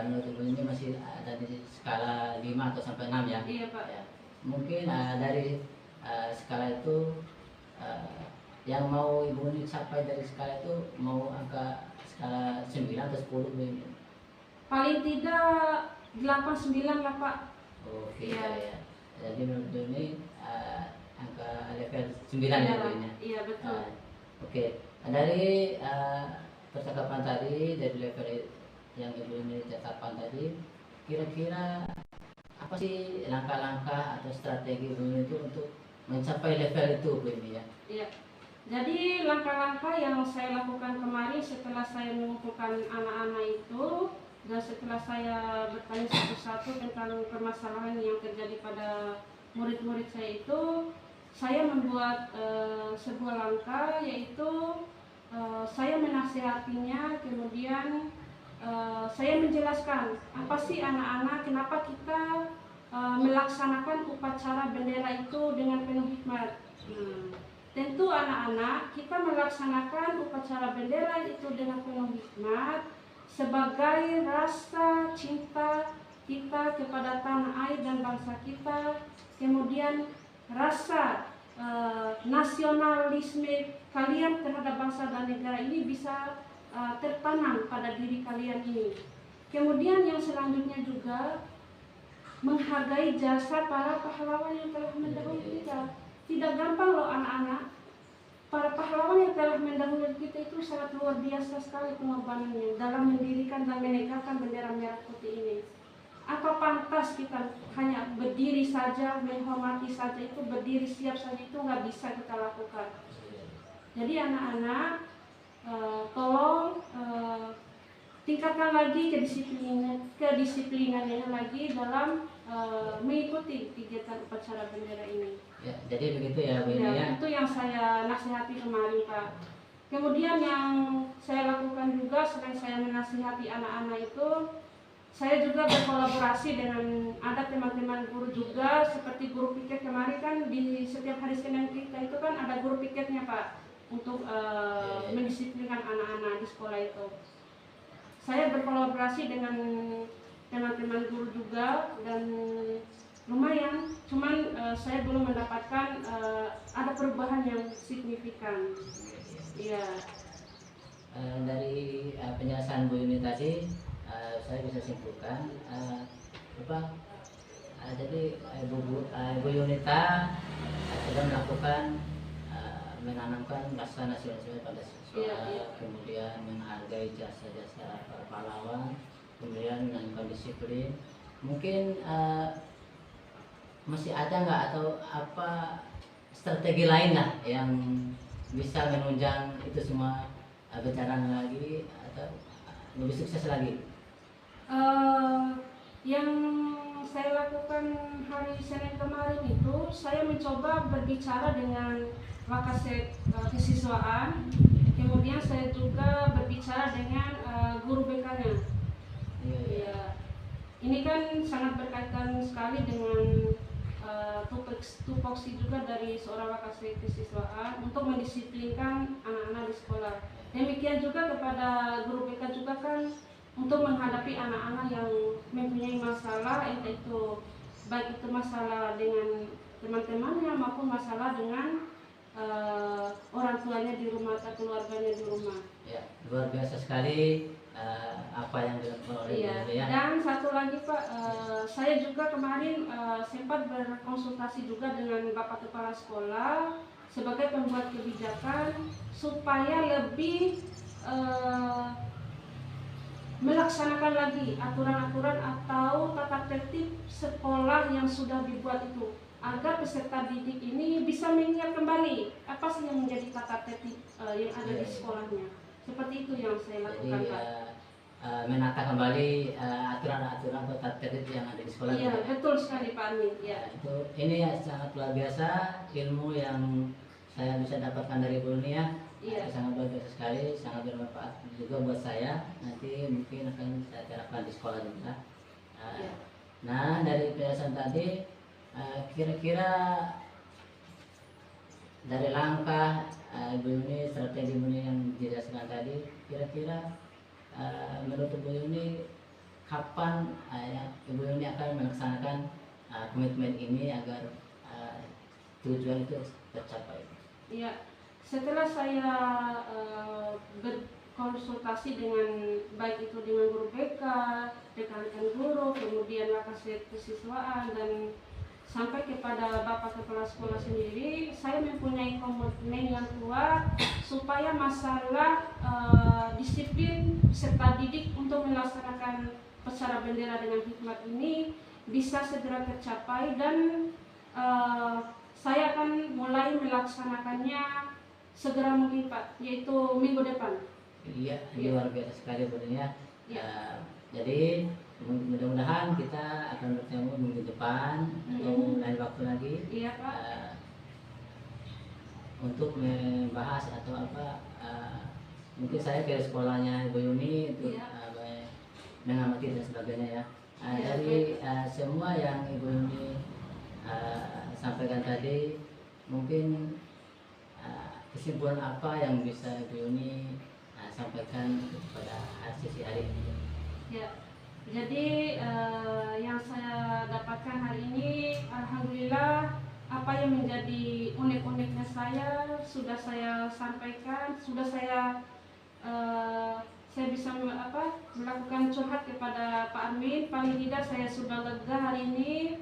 menurut Ibu ini masih ada di skala 5 atau sampai 6 ya? Iya Pak. Ya. Mungkin dari skala itu yang mau Ibu ini capai dari skala itu mau angka skala 9 atau 10 Bu ini? Paling tidak 8-9 lah Pak. Oke Iya. ya. Jadi menurut Ibu ini angka level 9 ya Bu ini? Iya betul. Oke, dari percakapan tadi, dari level yang Ibu ini tetapkan tadi, kira-kira apa sih langkah-langkah atau strategi Ibu ini itu untuk mencapai level itu Bu ini ya? Iya. Jadi langkah-langkah yang saya lakukan kemarin setelah saya mengumpulkan anak-anak itu dan setelah saya bertanya satu-satu tentang permasalahan yang terjadi pada murid-murid saya itu, saya membuat sebuah langkah, yaitu saya menasihatinya, kemudian saya menjelaskan apa sih anak-anak, kenapa kita melaksanakan upacara bendera itu dengan penuh hikmat. Tentu anak-anak, kita melaksanakan upacara bendera itu dengan penuh hikmat sebagai rasa cinta kita kepada tanah air dan bangsa kita, kemudian rasa nasionalisme kalian terhadap bangsa dan negara ini bisa tertanam pada diri kalian ini. Kemudian yang selanjutnya juga menghargai jasa para pahlawan yang telah mendahului kita. Tidak gampang loh anak-anak. Para pahlawan yang telah mendahului kita itu sangat luar biasa sekali pengorbanannya dalam mendirikan dan menegakkan bendera merah putih ini. Apa pantas kita hanya berdiri saja, menghormati saja, itu berdiri siap saja, itu nggak bisa kita lakukan. Jadi anak-anak, tolong tingkatkan lagi kedisiplinannya lagi dalam mengikuti kegiatan upacara bendera ini. Ya, jadi begitu ya Bu ini Ya, ya. itu yang saya nasihati kemarin Pak. Kemudian yang saya lakukan juga selain saya menasihati anak-anak itu, saya juga berkolaborasi dengan ada teman-teman guru juga, seperti guru piket kemarin kan di setiap hari Senin kita itu kan ada guru piketnya Pak untuk mendisiplinkan anak-anak di sekolah itu. Saya berkolaborasi dengan teman-teman guru juga dan lumayan, cuman saya belum mendapatkan ada perubahan yang signifikan. Iya. Dari penjelasan Bu Yuni tadi, saya bisa simpulkan jadi Bu Yunita sudah melakukan menanamkan rasa nasionalisme pada siswa, kemudian menghargai jasa-jasa para pahlawan, kemudian menanamkan disiplin. Mungkin masih ada nggak atau apa strategi lain lah yang bisa menunjang itu semua berjalan lagi atau lebih sukses lagi? Yang saya lakukan hari Senin kemarin itu, saya mencoba berbicara dengan Wakasek kesiswaan, kemudian saya juga berbicara dengan guru BK-nya. Ya, ini kan sangat berkaitan sekali dengan tupoksi juga dari seorang Wakasek kesiswaan untuk mendisiplinkan anak-anak di sekolah. Demikian juga kepada guru BK juga kan untuk menghadapi anak-anak yang mempunyai masalah, entah itu baik itu masalah dengan teman-temannya maupun masalah dengan orang tuanya di rumah atau keluarganya di rumah. Ya, luar biasa sekali apa yang dilakukan oleh Bu ya. Dan satu lagi Pak, saya juga kemarin sempat berkonsultasi juga dengan Bapak Kepala Sekolah sebagai pembuat kebijakan supaya lebih melaksanakan lagi aturan-aturan atau tata tertib sekolah yang sudah dibuat itu, agar peserta didik ini bisa mengingat kembali apa sih yang menjadi tata tertib yang ada di sekolahnya. Seperti itu yang saya lakukan Pak. menata kembali aturan-aturan atau tertib yang ada di sekolah. Iya, gitu ya. betul sekali Pak Amin. Ya. Itu ini ya sangat luar biasa ilmu yang saya bisa dapatkan dari Bu Nuni ya. Iya. Sangat luar biasa sekali, sangat bermanfaat juga buat saya. Nanti mungkin akan saya terapkan di sekolah juga. Iya. Nah, dari penjelasan tadi kira-kira dari langkah Ibu Yuni, strategi Ibu Yuni yang dijelaskan tadi, kira-kira menurut Ibu Yuni kapan Ibu Yuni akan melaksanakan komitmen ini agar tujuan itu tercapai? Iya, setelah saya berkonsultasi dengan baik itu dengan guru BK, rekan-rekan guru, kemudian wakasek kesiswaan dan sampai kepada Bapak Kepala Sekolah sendiri, saya mempunyai komitmen yang kuat supaya masalah disiplin serta didik untuk melaksanakan upacara bendera dengan hikmat ini bisa segera tercapai dan saya akan mulai melaksanakannya segera mungkin Pak, yaitu minggu depan. Iya, ini luar biasa sekali Bu Yuni ya. Jadi mudah-mudahan kita akan bertemu minggu depan atau lain waktu lagi. Iya Pak. Untuk membahas atau apa mungkin saya ke sekolahnya Ibu Yuni untuk mengamati dan sebagainya ya. Dari semua yang Ibu Yuni sampaikan tadi, mungkin kesimpulan apa yang bisa Ibu Yuni sampaikan kepada sesi hari ini? Ya, jadi yang saya dapatkan hari ini, alhamdulillah apa yang menjadi unek-uneknya saya sudah saya sampaikan, sudah saya bisa melakukan curhat kepada Pak Amin. Paling tidak saya sudah lega hari ini.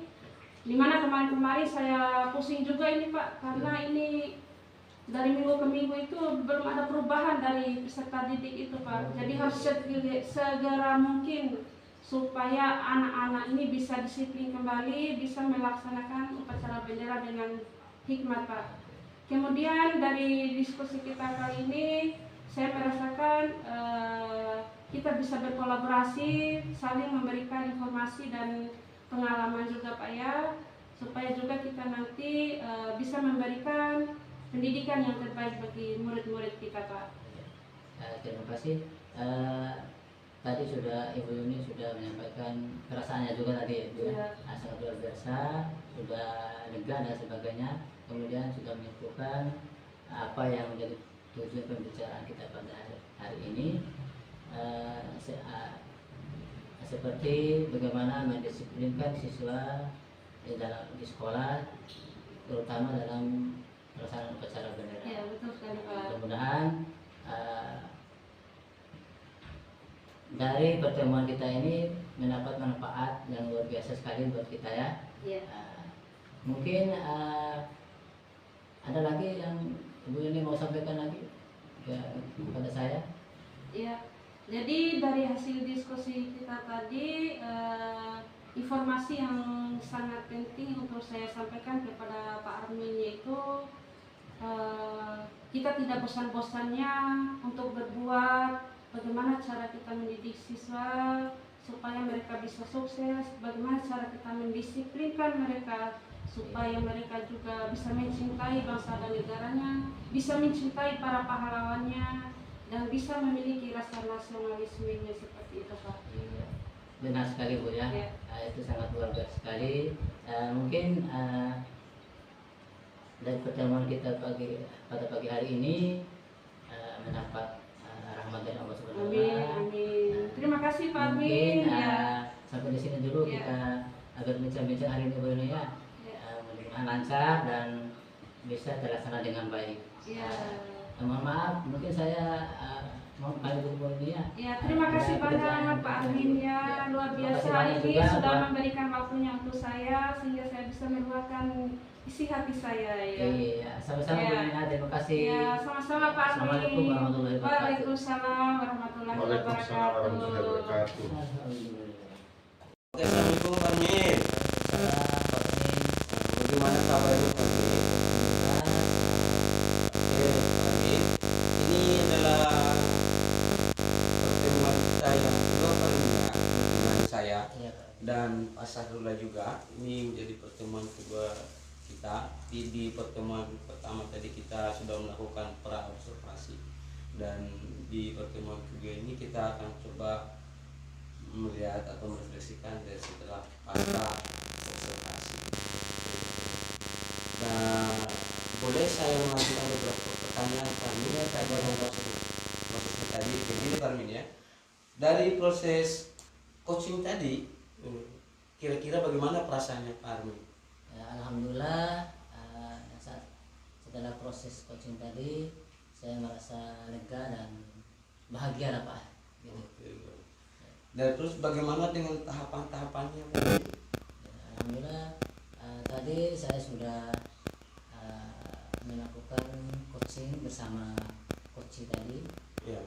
Dimana kemarin-kemarin saya pusing juga ini Pak, karena ini dari minggu ke minggu itu belum ada perubahan dari peserta didik itu Pak. Jadi harus segera mungkin supaya anak-anak ini bisa disiplin kembali, bisa melaksanakan upacara bendera dengan hikmat Pak. Kemudian dari diskusi kita kali ini, saya merasakan kita bisa berkolaborasi, saling memberikan informasi dan pengalaman juga Pak ya, supaya juga kita nanti bisa memberikan pendidikan yang terbaik bagi murid-murid kita Pak. Terima kasih. Tadi sudah Ibu Yuni sudah menyampaikan perasaannya juga tadi ya, Bu. Sangat luar biasa, sudah lega dan sebagainya. Kemudian sudah menentukan apa yang menjadi tujuan pembicaraan kita pada hari ini. Seperti bagaimana mendisiplinkan siswa di sekolah, terutama dalam pelaksanaan upacara bendera. Ya, betul sekali Pak. Mudah-mudahan dari pertemuan kita ini mendapat manfaat yang luar biasa sekali buat kita ya. Iya. Mungkin ada lagi yang Ibu ini mau sampaikan lagi kepada saya? Iya. Jadi dari hasil diskusi kita tadi, informasi yang sangat penting untuk saya sampaikan kepada Pak Armin yaitu kita tidak bosan-bosannya untuk berbuat bagaimana cara kita mendidik siswa supaya mereka bisa sukses, bagaimana cara kita mendisiplinkan mereka supaya mereka juga bisa mencintai bangsa dan negaranya, bisa mencintai para pahlawannya, dan bisa memiliki rasa nasionalismenya seperti itu Pak. Iya, benar sekali Bu ya. Ya. Itu sangat luar biasa sekali. Mungkin dari pertemuan kita pada pagi hari ini mendapat rahmat dari Allah Subhanahu wa Amin, Ta'ala. amin. Terima kasih Pak Mungkin Armin. Ya. sampai di sini dulu Ya. kita agar bincang-bincang hari ini Bu Yuni ya. Mudah-mudahan lancar dan bisa terlaksana dengan baik. Ya. Mohon maaf, mungkin saya mau kembali dulu Bu Yuni ya. Ya, terima kasih banyak Pak Armin ya, luar biasa hari ini sudah memberikan waktunya untuk saya sehingga saya bisa meluapkan isi hati saya ya. Iya, sama-sama Ya. Bu Yuni, terima kasih. Ya, sama-sama Pak Armin. Assalamualaikum warahmatullahi wabarakatuh. Waalaikumsalam warahmatullahi Waalaikumsalam warahmatullahi wabarakatuh. wabarakatuh. Alhamdulillah. Oke, Assalamualaikum Pak Armin. Waalaikumsalam, Pak Armin. Bagaimana kabar Ibu Pak Armin? Oke, Pak Armin. Ini adalah pertemuan kita yang dan Pak Sahrullah juga. Ini menjadi pertemuan kedua kita. Di pertemuan pertama tadi kita sudah melakukan pra observasi, dan di pertemuan kedua ini kita akan coba melihat atau merefleksikan dari setelah pasca observasi. Nah, boleh saya mengajukan beberapa pertanyaan Pak Armin terkait dengan prosesnya tadi. Begini Pak Armin ya, dari proses coaching tadi, kira-kira bagaimana perasaannya Pak Armin? Ya, alhamdulillah, setelah proses coaching tadi saya merasa lega dan bahagia lah Pak. Gitu. Dan terus bagaimana dengan tahapan-tahapannya Pak Armin? Ya, alhamdulillah, tadi saya sudah melakukan coaching bersama coach tadi. Ya.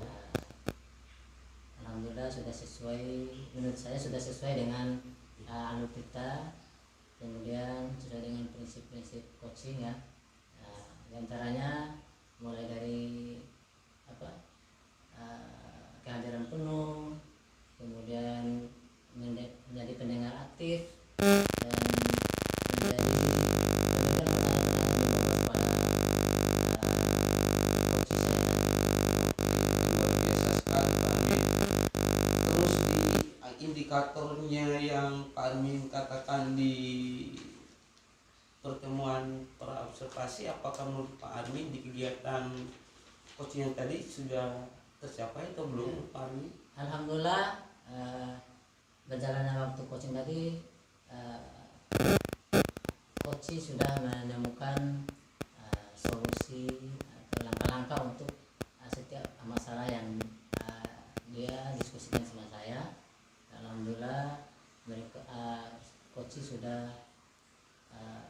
Alhamdulillah sudah sesuai, menurut saya sudah sesuai dengan anu kita, kemudian sudah dengan prinsip-prinsip coaching ya. Di antaranya mulai dari kehadiran penuh, kemudian menjadi pendengar aktif, dan menjadi memberikan pertanyaan-pertanyaan yang bagus pada coach saya. Luar biasa sekali Pak Armin. Terus di indikatornya yang Pak Armin katakan di pertemuan pra observasi, apakah menurut Pak Armin di kegiatan coaching yang tadi sudah tercapai atau belum Pak Armin? Alhamdulillah, berjalannya waktu coaching tadi, coach sudah menemukan solusi atau langkah-langkah untuk setiap masalah yang dia diskusikan sama saya. Alhamdulillah, mereka coach sudah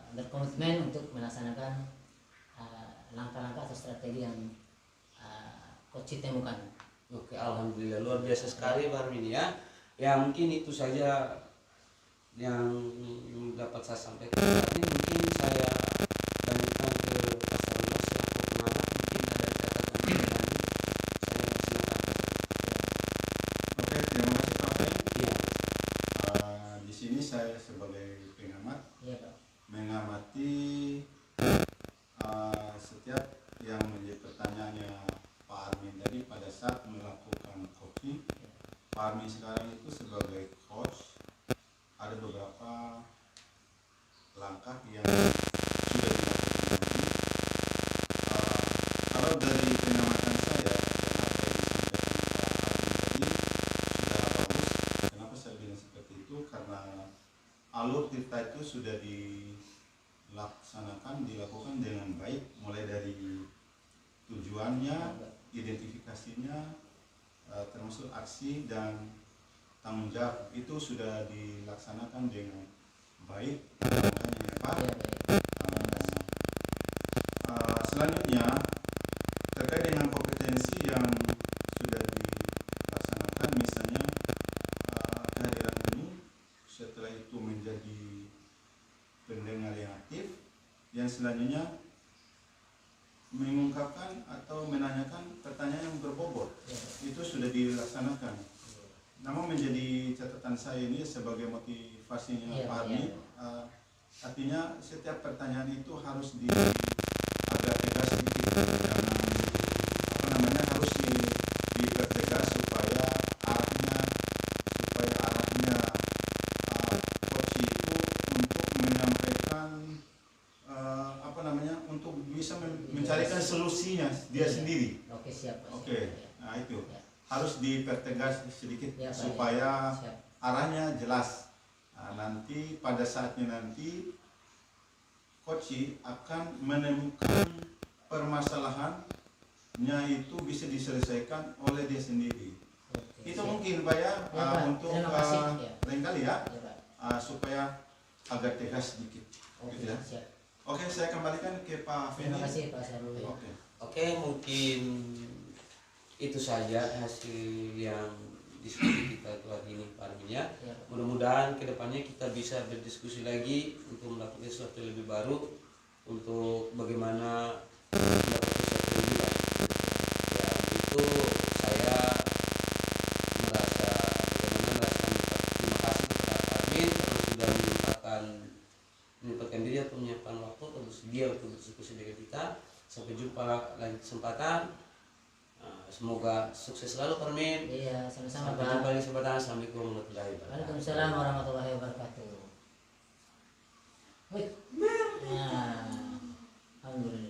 berkomitmen untuk melaksanakan langkah-langkah atau strategi yang coach temukan. Oke, alhamdulillah luar biasa sekali Pak Armin ya. Ya mungkin itu saja yang dapat saya sampaikan. Tapi mungkin saya lanjutkan ke Pak Sahrullah selaku pengamat, mungkin ada catatan tambahan. Saya silakan. Oke, terima kasih Pak Fen. Iya. Di sini saya sebagai pengamat Iya Pak. mengamati setiap yang menjadi pertanyaannya Pak Armin tadi pada saat melakukan coaching. Pak Armin sekarang itu sebagai coach ada beberapa langkah yang sudah dilakukan. Kalau dari pengamatan saya dan apa yang disampaikan Pak Armin tadi sudah bagus. Kenapa saya bilang seperti itu? Karena alur kita itu sudah dilakukan dengan baik, mulai dari tujuannya, identifikasinya, termasuk aksi dan tanggung jawab itu sudah dilaksanakan dengan baik. Makanya Pak. Iya, baik. Selanjutnya terkait dengan kompetensi yang sudah dilaksanakan, misalnya kehadiran penuh, setelah itu menjadi pendengar yang aktif, yang selanjutnya mengungkapkan atau menanyakan pertanyaan yang berbobot, itu sudah dilaksanakan. Namun menjadi catatan saya ini sebagai motivasinya Iya, Pak Armin, iya. artinya setiap pertanyaan itu harus agak tegas sedikit, jangan harus dipertegas supaya arahnya coach itu untuk menyampaikan untuk bisa mencarikan solusinya dia sendiri. Oke, siap Pak. Oke, nah itu harus dipertegas sedikit Ya, Pak, supaya siap. arahnya jelas. Nah, nanti pada saatnya nanti coach akan menemukan permasalahannya itu bisa diselesaikan oleh dia sendiri. Oke, Itu siap. mungkin Pak ya, Ya, Pak. untuk Terima kasih, ya. lain kali ya, Iya, Pak. supaya agak tegas sedikit. Oke, Gitu ya. siap. Oke, saya kembalikan ke Pak Fendi. Terima kasih Pak Sahrul. Oke. Oke, mungkin itu saja hasil yang diskusi kita hari ini Pak Armin ya. Ya, Pak. Mudah-mudahan kedepannya kita bisa berdiskusi lagi untuk melakukan sesuatu yang lebih baru, untuk bagaimana melakukan sesuatu yang lebih baik. Ya, itu saya merasa terima kasih kepada Pak Armin karena untuk berdiskusi dengan kita. Sampai jumpa lagi kesempatan. Semoga sukses selalu Parmin. Iya, sama-sama Sampai Pak. jumpa di kesempatan. Assalamualaikum warahmatullahi wabarakatuh. Waalaikumsalam warahmatullahi wabarakatuh. Wih. Nah, alhamdulillah.